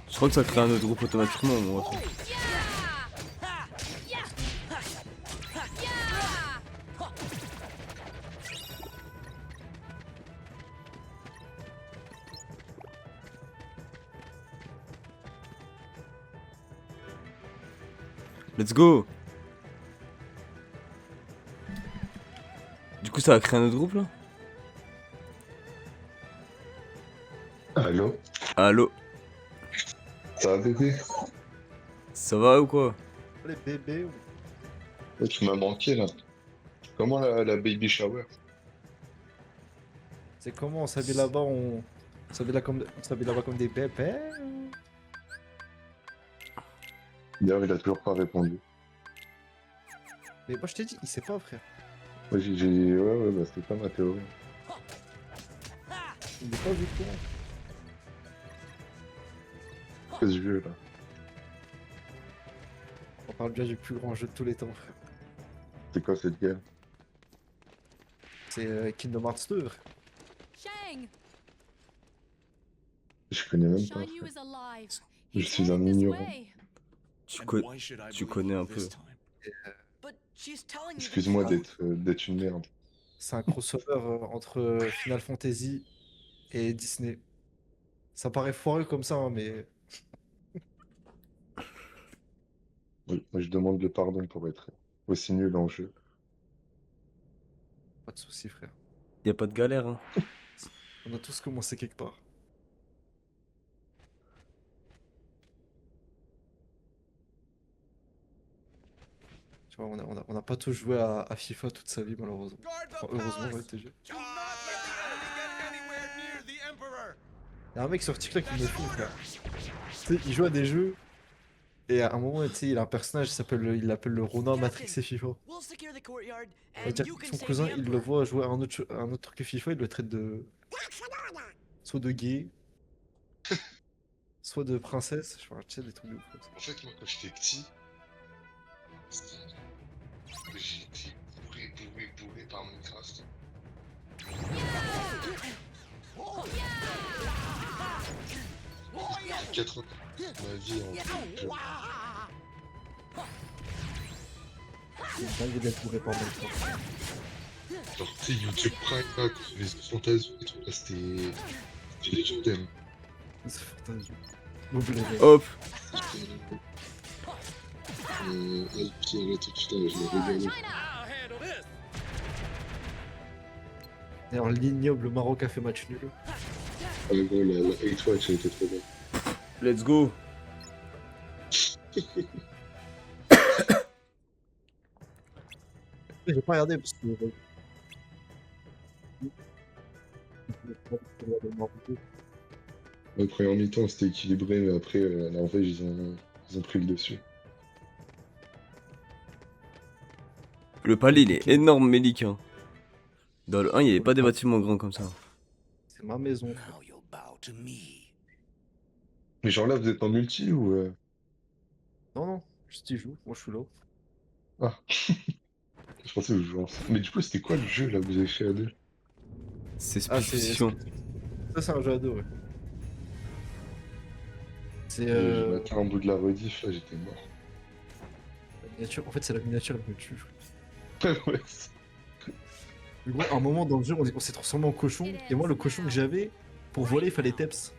Speaker 2: Je crois que ça crée un autre groupe automatiquement, moi. Let's go. Du coup, ça va créer un autre groupe là?
Speaker 15: Allô?
Speaker 2: Allô?
Speaker 15: Ça va bébé?
Speaker 2: Ça va ou quoi?
Speaker 1: Les bébés.
Speaker 15: Ouais, tu m'as manqué là. Comment la baby shower?
Speaker 1: C'est comment on s'habille là-bas, on s'habille là-bas comme des bébés.
Speaker 15: D'ailleurs, il a toujours pas répondu.
Speaker 1: Mais moi je t'ai dit, il sait pas frère.
Speaker 15: Ouais, ouais, bah c'était pas ma théorie.
Speaker 1: Il est pas vu quoi.
Speaker 15: Qu'est-ce que je veux là?
Speaker 1: On parle bien du plus grand jeu de tous les temps frère.
Speaker 15: C'est quoi cette guerre?
Speaker 1: C'est Kingdom Hearts 2 frère.
Speaker 12: Shang.
Speaker 15: Je connais même pas.
Speaker 12: Shan Yu
Speaker 15: Frère.
Speaker 12: is alive.
Speaker 15: Je
Speaker 12: He's
Speaker 15: suis un
Speaker 12: heading this
Speaker 15: ignorant.
Speaker 12: way.
Speaker 2: Tu connais un peu.
Speaker 4: But she's telling you.
Speaker 15: Excuse-moi d'être une merde.
Speaker 1: C'est un crossover entre Final Fantasy et Disney. Ça paraît foireux comme ça, hein, mais
Speaker 15: Oui, moi je demande le pardon pour être aussi nul en jeu.
Speaker 1: pas de soucis frère.
Speaker 2: Y a pas de galère, hein.
Speaker 1: On a tous commencé quelque part. Tu vois, on a pas tous joué à FIFA toute sa vie malheureusement. Enfin, heureusement, ouais, TG. y a un mec sur TikTok qui me filme, frère. Tu sais, il joue à des jeux. Et à un moment, tu sais, il a un personnage, il l'appelle le Ronin Matrix et FIFA.
Speaker 4: We'll secure the courtyard,
Speaker 1: C'est-à-dire
Speaker 4: and you
Speaker 1: que
Speaker 4: can
Speaker 1: son
Speaker 4: save
Speaker 1: cousin,
Speaker 4: the
Speaker 1: il le
Speaker 4: Emperor.
Speaker 1: voit jouer à un autre truc que FIFA, il le traite de. Soit de gay, soit de princesse. Je sais pas, tu sais, des trucs de ouf comme ça.
Speaker 15: En fait, moi, quand j'étais petit, j'étais bourré par Minecraft. 4 ans de ma vie en jeu.
Speaker 1: C'est dingue d'être bourré par Minecraft.
Speaker 15: Genre, tu sais, YouTube Prime, là, quand il y avait ce fantasme et tout, là, c'était légendaire.
Speaker 1: C'est fantastique. Oublie les
Speaker 2: Hop.
Speaker 15: Là, tout de suite, je l'ai regardé.
Speaker 1: D'ailleurs, l'ignoble Maroc a fait match nul.
Speaker 15: Ouais, bon, la 8 watch, elle était trop bonne.
Speaker 2: Let's go.
Speaker 1: J'ai pas regardé parce que.
Speaker 15: La première mi-temps, c'était équilibré, mais après, la Norvège, ils ont pris le dessus.
Speaker 2: Le palais, il est énorme, Mélik. Hein. Dans le 1, il n'y avait pas des bâtiments grands comme ça.
Speaker 1: C'est ma maison.
Speaker 13: Now you'll bow to me.
Speaker 15: Mais genre là, vous êtes en multi ou
Speaker 1: Non, non, juste y joue. Moi, je suis là.
Speaker 15: Ah. Je pensais que vous jouiez ensemble. Mais du coup, c'était quoi le jeu là que vous avez fait à deux?
Speaker 2: C'est
Speaker 1: Ah,
Speaker 2: Spécification.
Speaker 1: Ça, c'est un jeu à deux, ouais. C'est
Speaker 15: J'ai maté un bout de la rediff, là, j'étais mort.
Speaker 1: la miniature. En fait, c'est la miniature qui me tue.
Speaker 15: Ouais.
Speaker 1: Mais gros, à un moment dans le jeu, on s'est transformé en cochon. Et moi, le cochon que j'avais, pour voler, il fallait teps.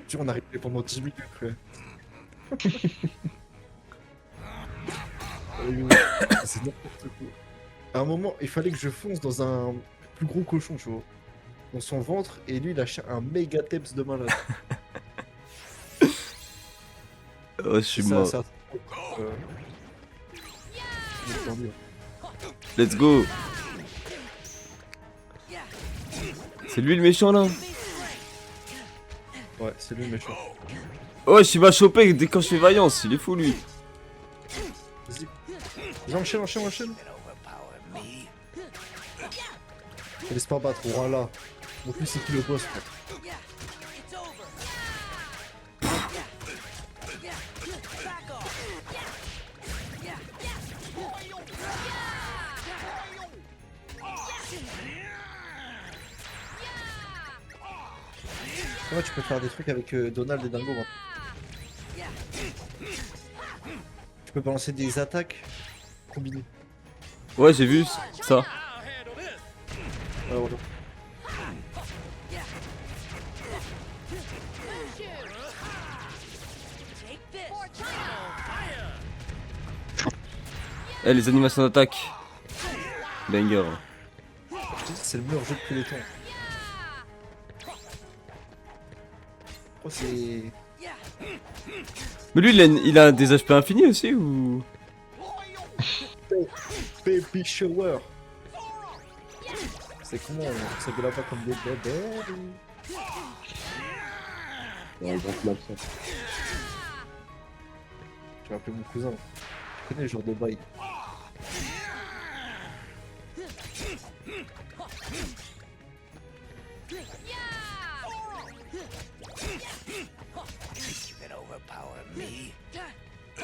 Speaker 1: Tu vois, on arrivait pendant 10 minutes, ouais. C'est n'importe quoi. À un moment, il fallait que je fonce dans un plus gros cochon, tu vois. Dans son ventre, et lui, il a un méga teps de malade.
Speaker 2: Oh, je suis mort. Let's go. C'est lui le méchant là?
Speaker 1: Ouais, c'est lui le méchant.
Speaker 2: Oh, il va choper dès quand je fais vaillance, il est fou lui.
Speaker 1: Vas-y, enchaîne, enchaîne, enchaîne. Laisse pas battre, voilà. En plus, c'est qui le boss, quoi. Ouais, tu peux faire des trucs avec Donald et Dingo. Hein. Tu peux balancer des attaques combinées.
Speaker 2: Ouais, j'ai vu ça.
Speaker 1: Ouais, voilà.
Speaker 2: Eh, les animations d'attaque. Banger.
Speaker 1: Je te dis, c'est le meilleur jeu de tous les temps. Oh, c'est.
Speaker 2: Mais lui, il a des HP infinis aussi ou?
Speaker 1: Baby shower. C'est comment on s'appelle pas comme des bébés?
Speaker 15: Ouais, donc là, ça.
Speaker 1: Je vais appeler mon cousin. Je connais le genre de bail.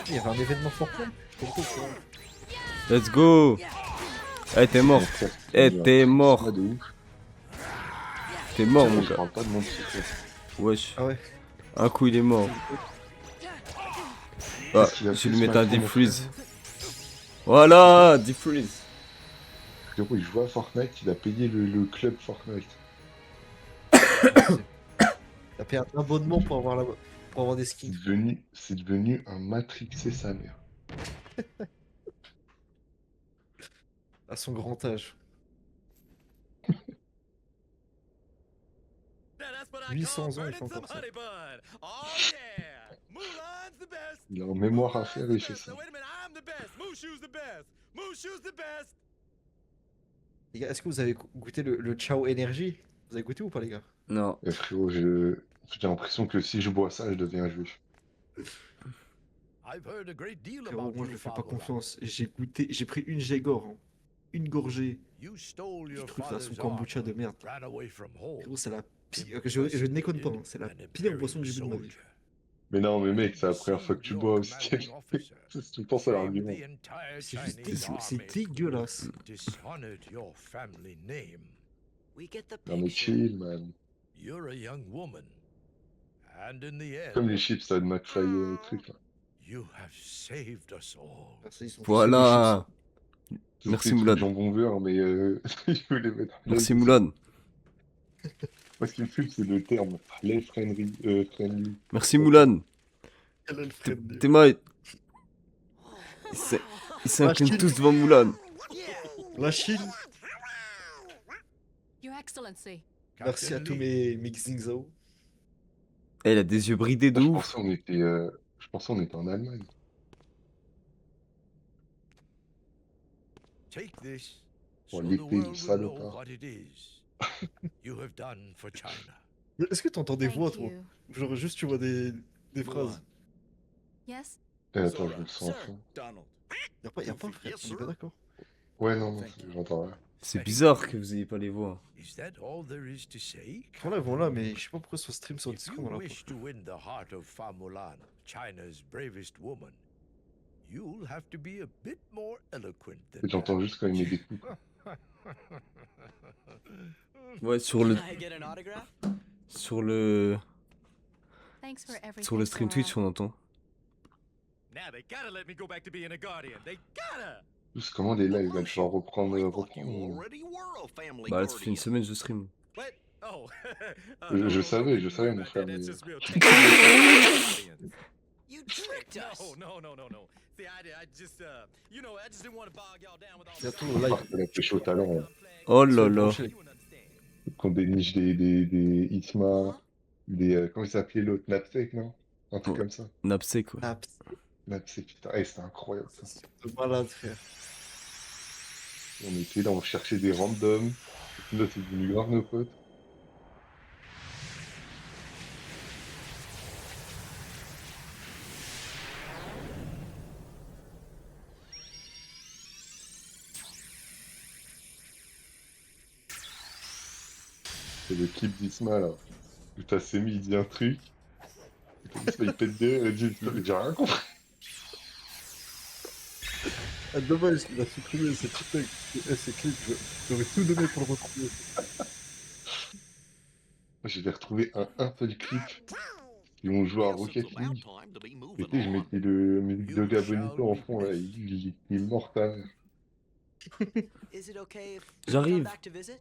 Speaker 1: Il y avait un événement Fortnite. Je comprends pas.
Speaker 2: Let's go. Eh, t'es mort. Eh, t'es mort. T'es mort, mon
Speaker 15: Je
Speaker 2: gars.
Speaker 15: parle pas de mon secret.
Speaker 2: Wesh.
Speaker 1: Ah ouais.
Speaker 2: Un coup, il est mort. Ah, je vais lui mettre un deep freeze. Voilà, deep freeze.
Speaker 15: Frérot, il joue à Fortnite, il a payé le club Fortnite.
Speaker 1: T'as payé un abonnement pour avoir des skins.
Speaker 15: C'est devenu un matrixé sa mère.
Speaker 1: À son grand âge. 800 ans, il fait encore ça.
Speaker 15: Il a en mémoire à faire et il fait ça.
Speaker 1: Les gars, est-ce que vous avez goûté le Ciao Energy? Vous avez goûté ou pas, les gars?
Speaker 2: Non.
Speaker 15: Frérot, j'ai l'impression que si je bois ça, je deviens juif.
Speaker 16: I've heard a great deal
Speaker 1: Frérot,
Speaker 16: about
Speaker 1: moi,
Speaker 16: you,
Speaker 1: je le fais pas
Speaker 16: Fagor.
Speaker 1: confiance. J'ai goûté, j'ai pris une Jégor, hein. Une gorgée.
Speaker 16: You stole
Speaker 1: Du
Speaker 16: your
Speaker 1: truc là, son
Speaker 16: father's
Speaker 1: kombucha de merde.
Speaker 16: ran away from home.
Speaker 1: Frérot, c'est la pire. Je ne déconne pas, hein. C'est la pire boisson que j'ai bu de ma vie.
Speaker 15: Mais non, mais mec, c'est la première fois que tu bois aussi. Tu penses à l'argument.
Speaker 1: C'est juste c'est dégueulasse.
Speaker 16: Dishonored your family name.
Speaker 4: We get the
Speaker 15: Non mais chill, man.
Speaker 16: You're a young woman. And in the end,
Speaker 15: Comme les chips là, de McFly truc là.
Speaker 16: you have saved us all.
Speaker 2: Voilà.
Speaker 15: C'est
Speaker 2: Merci
Speaker 15: des trucs
Speaker 2: Moulad.
Speaker 15: jambon beurre, mais je voulais mettre.
Speaker 2: Merci Moulad.
Speaker 15: Moi, ce qui me fume, c'est le terme halal friendly.
Speaker 2: Merci Moulad. Théma, ils s'inclinent
Speaker 1: Chine.
Speaker 2: tous devant Moulad.
Speaker 1: La Chine.
Speaker 12: Your Excellency.
Speaker 1: Merci à tous mes Xingzao.
Speaker 2: Elle a des yeux bridés de
Speaker 15: Je
Speaker 2: ouf.
Speaker 15: pensais on était en Allemagne.
Speaker 16: Take this,
Speaker 15: Bon,
Speaker 16: so the
Speaker 15: l'épée
Speaker 16: world
Speaker 15: du
Speaker 16: will know
Speaker 15: salopard.
Speaker 16: what it is you have done for China.
Speaker 1: Mais est-ce que t'entends des
Speaker 12: Thank
Speaker 1: voix, toi?
Speaker 12: you.
Speaker 1: Genre, juste tu vois des phrases.
Speaker 12: Yes?
Speaker 15: Attends, je le sens en fond.
Speaker 14: Donald.
Speaker 1: Y'a pas un frère, on est pas d'accord.
Speaker 15: Ouais, non, j'entends rien.
Speaker 2: C'est bizarre que vous ayez pas les voix.
Speaker 16: Is that all there is to say?
Speaker 1: Voilà, mais je sais pas pourquoi sur stream sur
Speaker 16: If
Speaker 1: Discord,
Speaker 16: you
Speaker 1: on l'a pas.
Speaker 16: wish to win the heart of Fa Mulan, China's bravest woman, you'll have to be a bit more eloquent than
Speaker 15: J'entends juste quand il met des coups.
Speaker 2: Ouais, sur le
Speaker 4: Can I get an autograph?
Speaker 2: sur le
Speaker 12: Thanks for everything.
Speaker 2: sur le stream
Speaker 12: Sora.
Speaker 2: Twitch, on entend.
Speaker 17: Now they gotta let me go back to being a guardian. They gotta.
Speaker 15: Juste comment les lives, là, tu vas reprendre.
Speaker 5: You already were a family
Speaker 2: Bah là, ça fait une
Speaker 5: guardian.
Speaker 2: semaine que je stream.
Speaker 17: What? Oh.
Speaker 15: Je savais, mon frère, mais.
Speaker 4: You tricked us.
Speaker 17: No. See, I just, you know, I just didn't want to bog y'all down with all
Speaker 1: Bientôt
Speaker 17: this.
Speaker 1: au live.
Speaker 15: Elle a pêché au talent. Là.
Speaker 2: Oh là là.
Speaker 15: Qu'on déniche des Hitma, des. Comment il s'appelait l'autre? Napsec, non? Un truc comme ça.
Speaker 2: Napsé quoi.
Speaker 15: Napsec, putain, hey, c'était incroyable ça.
Speaker 1: C'est malade, frère.
Speaker 15: On était là, on cherchait des randoms. Là, c'est devenu grave nos potes. C'est le clip d'Isma là. Où t'as Semi, il dit un truc. Et puis Isma il pète des et il dit j'ai rien compris.
Speaker 1: Ah, dommage qu'il a supprimé ce clip. J'aurais tout donné pour le retrouver.
Speaker 15: Moi j'ai retrouvé un seul clip. Ils ont joué à Rocket League. Et tu sais, je mettais le musique de Gabonito en fond là. Il est mort ta mère.
Speaker 4: Is it okay if we
Speaker 2: J'arrive.
Speaker 4: come back to visit?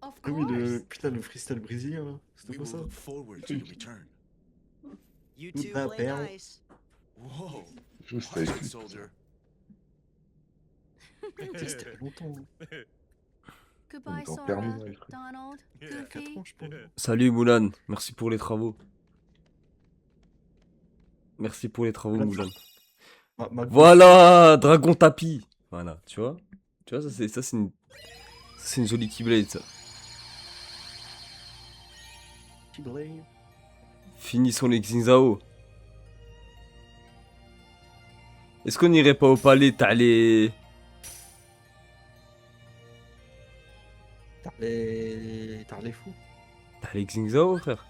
Speaker 12: Of
Speaker 1: Ah oui,
Speaker 12: course.
Speaker 1: putain, le freestyle brésilien là. C'était
Speaker 14: We
Speaker 1: pas
Speaker 14: will
Speaker 1: ça?
Speaker 14: look forward to your return.
Speaker 4: You
Speaker 1: Tout
Speaker 4: two
Speaker 1: va
Speaker 4: play
Speaker 1: bien.
Speaker 4: nice.
Speaker 14: Whoa.
Speaker 15: Juste
Speaker 14: Watch
Speaker 15: avec
Speaker 14: it,
Speaker 15: lui.
Speaker 14: soldier.
Speaker 1: C'était longtemps.
Speaker 12: Goodbye,
Speaker 15: est en
Speaker 12: Sora.
Speaker 15: terminale, je crois.
Speaker 12: Donald.
Speaker 1: 4
Speaker 12: Goofy.
Speaker 1: ans, je pense.
Speaker 2: Salut Moulin, merci pour les travaux. Merci pour les travaux Moulin. Voilà, dragon tapis. Voilà, tu vois? Tu vois, ça c'est une jolie Keyblade ça. Finissons les Xingzao. Est-ce qu'on irait pas au palais? T'as les
Speaker 1: fous.
Speaker 2: T'as les Xingzao frère?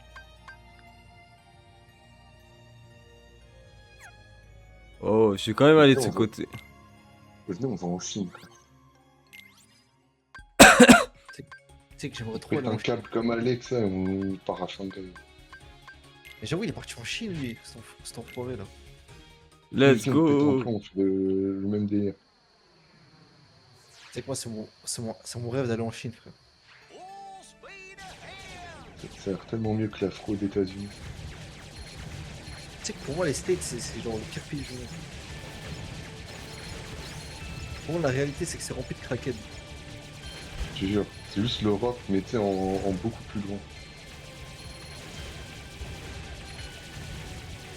Speaker 2: Oh, je suis quand même allé de ce côté.
Speaker 15: Venez, on va en Chine.
Speaker 1: Tu sais que j'aimerais trop
Speaker 15: Pète
Speaker 1: aller
Speaker 15: un
Speaker 1: en Chine.
Speaker 15: câble comme Alex, là, on part à Shanghai.
Speaker 1: Mais j'avoue, il est parti en Chine, lui, cet enfoiré là.
Speaker 2: Let's
Speaker 15: Viens,
Speaker 2: go.
Speaker 15: pète en plomb, on fait le même délire.
Speaker 1: Tu sais que moi, c'est mon rêve d'aller en Chine, frère.
Speaker 15: Ça a l'air tellement mieux que l'afro aux États-Unis.
Speaker 1: Tu sais que pour moi, les States, c'est genre le pire pays du monde. Pour moi, la réalité, c'est que c'est rempli de crackheads.
Speaker 15: Je te jure, c'est juste l'Europe, mais tu sais, en beaucoup plus grand.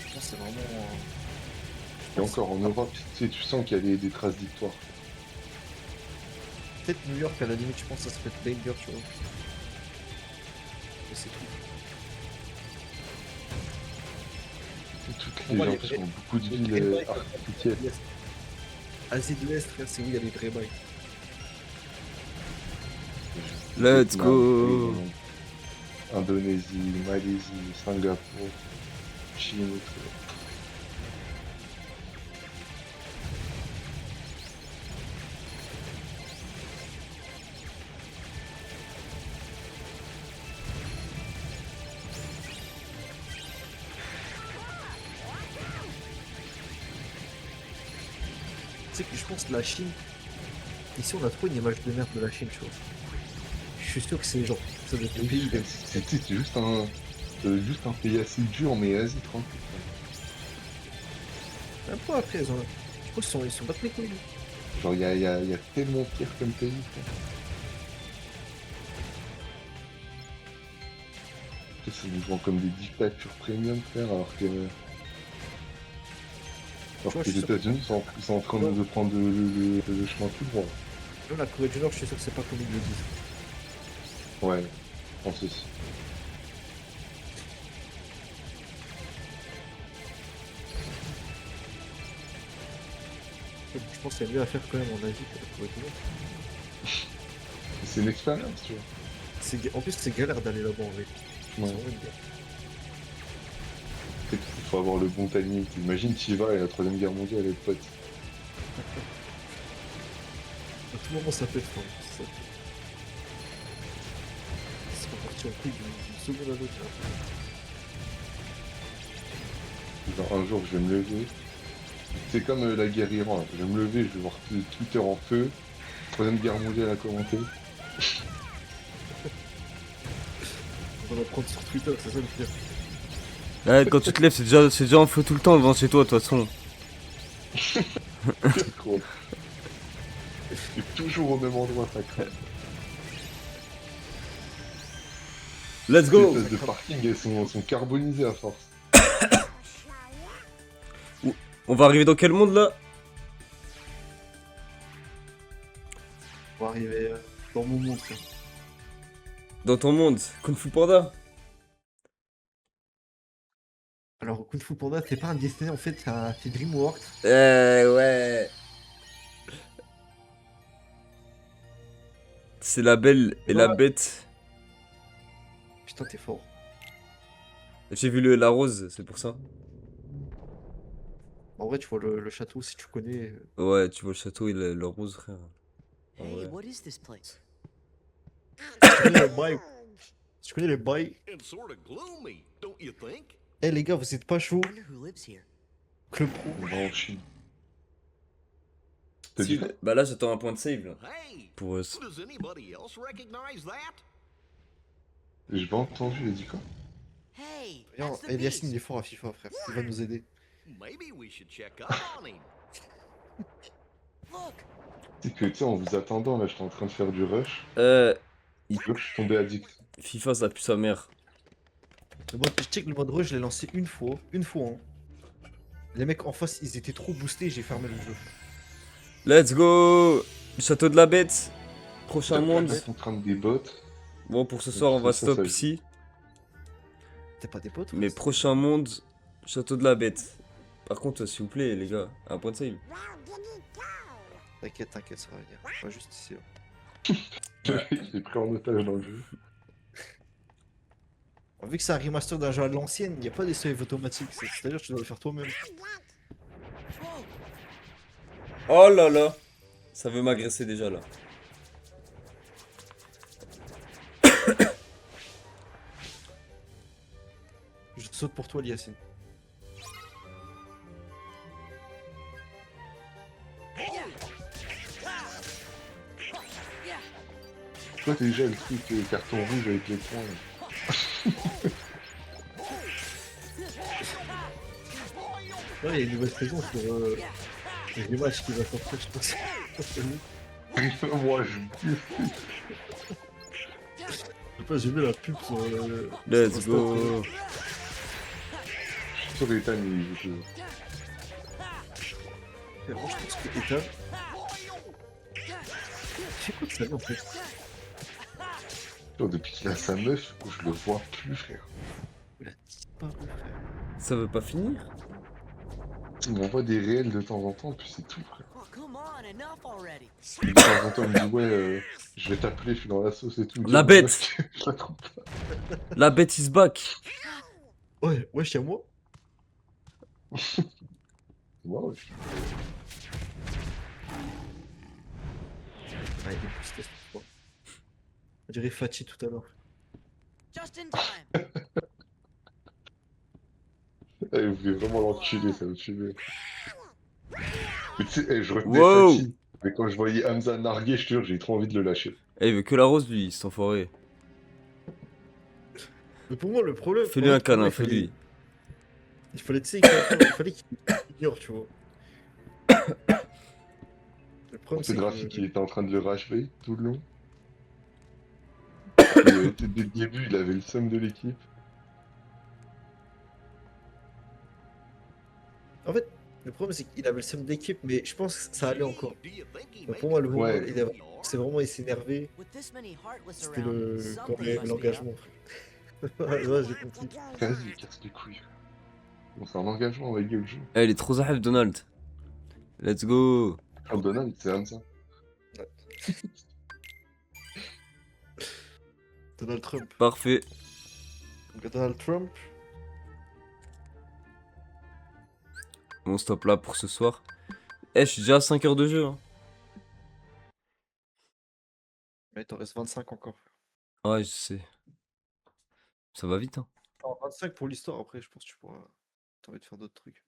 Speaker 1: Je pense que c'est vraiment.
Speaker 15: Et encore, en Europe, tu sais, tu sens qu'il y a des traces d'histoire.
Speaker 1: Peut-être New York, à la limite, je pense que ça serait banger, tu vois. Et c'est tout.
Speaker 15: Toutes
Speaker 1: On
Speaker 15: les
Speaker 1: voit
Speaker 15: gens
Speaker 1: les
Speaker 15: qui
Speaker 1: vrais-
Speaker 15: ont beaucoup de
Speaker 1: les
Speaker 15: villes
Speaker 1: vrais bails,
Speaker 15: artificielles.
Speaker 1: Yes. Asie de l'Est, frère, c'est où il y a les vrais bails.
Speaker 2: Let's
Speaker 15: Vietnam,
Speaker 2: go.
Speaker 15: Thaïlande, Indonésie, Malaisie, Singapour, Chine et tout.
Speaker 1: Tu sais que je pense que la Chine, ici on a trop une image de merde de la Chine, tu vois. Je suis sûr que c'est genre, ça doit être le pays.
Speaker 15: C'est juste un pays assez dur, mais vas-y, tranquille.
Speaker 1: Un peu après, je pense qu'ils sont pas très connus.
Speaker 15: Genre, il y a tellement pire comme pays. Ça nous vend comme des dictatures premium, frère, alors que les États-Unis sont en train de prendre le chemin tout droit.
Speaker 1: Même la Corée du Nord, je suis sûr que c'est pas comme ils le disent.
Speaker 15: Ouais, je pense aussi.
Speaker 1: Je pense qu'il y a mieux à faire quand même en Asie que la Corée du Nord.
Speaker 15: C'est une expérience, tu vois.
Speaker 1: En plus, c'est galère d'aller là-bas en vrai.
Speaker 15: Ouais.
Speaker 1: C'est vraiment une galère.
Speaker 15: Il faut avoir le bon timing. Imagine, tu y vas et la 3ème guerre mondiale est pote.
Speaker 1: À tout moment, ça peut être fort. C'est pas parti en couille d'une seconde à l'autre.
Speaker 15: Genre, un jour, je vais me lever. C'est comme la guerre Iran. Là. Je vais me lever, je vais voir Twitter en feu. 3ème guerre mondiale à commenter.
Speaker 1: On va prendre sur Twitter, c'est ça le pire.
Speaker 2: Ouais, quand tu te lèves, c'est déjà en feu tout le temps devant chez toi, de toute façon.
Speaker 15: Gros. C'est toujours au même endroit, ça crève.
Speaker 2: Let's go!
Speaker 15: Les places de parking, elles sont carbonisées à force.
Speaker 2: On va arriver dans quel monde là?
Speaker 1: On va arriver dans mon monde, frère.
Speaker 2: Dans ton monde, Kung Fu Panda?
Speaker 1: Alors, Kung Fu Panda, c'est pas un Disney, en fait, c'est DreamWorks.
Speaker 2: Ouais. C'est la belle et la bête.
Speaker 1: Putain, t'es fort.
Speaker 2: J'ai vu la rose, c'est pour ça.
Speaker 1: En vrai, tu vois le château, si tu connais.
Speaker 2: Ouais, tu vois le château et le rose, frère.
Speaker 4: Hey,
Speaker 2: Ouais.
Speaker 4: what is this place?
Speaker 1: Tu connais le bail. Tu connais le bail.
Speaker 5: It's sort of gloomy, don't you think?
Speaker 1: Eh les gars, vous êtes pas chaud?
Speaker 4: I wonder who lives here.
Speaker 1: Club Pro.
Speaker 15: On va en Chine. T'as
Speaker 2: Si,
Speaker 15: dit quoi?
Speaker 2: bah là, j'attends un point de save là.
Speaker 5: Hey,
Speaker 2: Pour
Speaker 5: does anybody else recognize that?
Speaker 15: J'ai pas entendu, il a dit quoi?
Speaker 4: Hey,
Speaker 1: Regarde,
Speaker 4: that's the
Speaker 1: Eliassine,
Speaker 4: beast.
Speaker 1: il est fort à FIFA, frère. Il va nous aider.
Speaker 5: Maybe we should check up on him.
Speaker 4: Look,
Speaker 15: C'est que, tu sais, en vous attendant, là, j'étais en train de faire du rush.
Speaker 2: il-
Speaker 15: Je suis tombé addict.
Speaker 2: FIFA, ça pue sa mère.
Speaker 1: Le mode, je sais que le mode rush, je l'ai lancé une fois. Hein. Les mecs en face, ils étaient trop boostés, j'ai fermé le jeu.
Speaker 2: Let's go! Château de la bête. Prochain monde.
Speaker 15: Ils sont en train de des bots.
Speaker 2: Bon, pour ce soir, on va
Speaker 15: Ça,
Speaker 2: stop
Speaker 15: ça-
Speaker 2: ici.
Speaker 1: T'es pas des potes?
Speaker 2: Mais prochain monde, château de la bête. Par contre, s'il vous plaît, les gars, un point de save.
Speaker 1: T'inquiète, ça va venir. Pas juste ici. Là.
Speaker 15: J'ai pris en otage dans le jeu.
Speaker 1: Vu que c'est un remaster d'un jeu à l'ancienne, il n'y a pas des saves automatiques. C'est-à-dire que tu dois le faire toi-même.
Speaker 2: Oh là là! Ça veut m'agresser déjà là.
Speaker 1: Je saute pour toi, Liassine.
Speaker 15: Toi, t'as déjà le truc carton rouge avec les points. Là.
Speaker 1: Ouais, il y a une nouvelle saison sur le rematch qui va sortir, je pense.
Speaker 15: Moi, je
Speaker 1: sais pas, j'ai vu la pub sur
Speaker 2: Let's
Speaker 1: sur
Speaker 2: go!
Speaker 1: Insta.
Speaker 15: suis sûr Ethan, il joue.
Speaker 1: Moi, je pense que Ethan. C'est quoi de sa vie en fait?
Speaker 15: Depuis qu'il a sa meuf, je le vois plus, frère.
Speaker 1: Il a disparu, frère.
Speaker 2: Ça veut pas finir?
Speaker 15: Il m'envoie des réels de temps en temps, puis c'est tout, frère.
Speaker 4: Oh, come on, enough already.
Speaker 15: De temps en temps, il me dit, ouais, je vais t'appeler, je suis dans la sauce et tout.
Speaker 2: La
Speaker 15: Dis,
Speaker 2: bête!
Speaker 15: meuf, je la trouve pas.
Speaker 2: La bête is back!
Speaker 1: Ouais, wesh, y'a moi.
Speaker 15: Ouais, ouais.
Speaker 1: Ah, il est boosté, cette fois. On dirait Fatih tout à l'heure.
Speaker 4: Just in time.
Speaker 15: Eh, vous voulez vraiment l'enculer, ça me tuer. Mais tu sais, je retenais
Speaker 2: Wow!
Speaker 15: Fatih. Mais quand je voyais Hamza narguer, je te jure, j'ai trop envie de le lâcher.
Speaker 2: Eh, il veut que la rose, lui, cet enfoiré.
Speaker 1: Mais pour moi, le problème.
Speaker 2: Fais-lui
Speaker 1: en
Speaker 2: un
Speaker 1: fait, pour moi,
Speaker 2: câlin, fais-lui.
Speaker 1: Il fallait, tu sais, il fallait qu'il ignore, tu vois. Le problème,
Speaker 15: C'est
Speaker 1: c'est
Speaker 15: Drafi
Speaker 1: que.
Speaker 15: qui était en train de le rachever tout le long. Dès le début, il avait le seum de l'équipe.
Speaker 1: En fait, le problème, c'est qu'il avait le seum d'équipe, mais je pense que ça allait encore. Mais pour moi, le moment,
Speaker 15: Ouais.
Speaker 1: c'est vraiment, il s'est énervé.
Speaker 4: With this many heartless
Speaker 1: C'était
Speaker 4: around,
Speaker 1: le.
Speaker 4: something
Speaker 1: Comme
Speaker 4: must be up.
Speaker 1: l'engagement. Ouais, j'ai compris.
Speaker 15: Vas-y, casse les couilles. Bon, c'est un engagement avec le jeu.
Speaker 2: Eh, il est trop zahef, Donald. Let's go!
Speaker 15: Oh, Donald, c'est Hamza.
Speaker 1: Donald Trump.
Speaker 2: Parfait.
Speaker 1: Donc, Donald Trump.
Speaker 2: Bon, stop là pour ce soir. Eh, je suis déjà à 5 heures de jeu. Hein.
Speaker 1: Mais t'en restes 25 encore.
Speaker 2: Ouais, je sais. Ça va vite, hein.
Speaker 1: Alors, 25 pour l'histoire, après, je pense que tu pourras. T'as envie de faire d'autres trucs.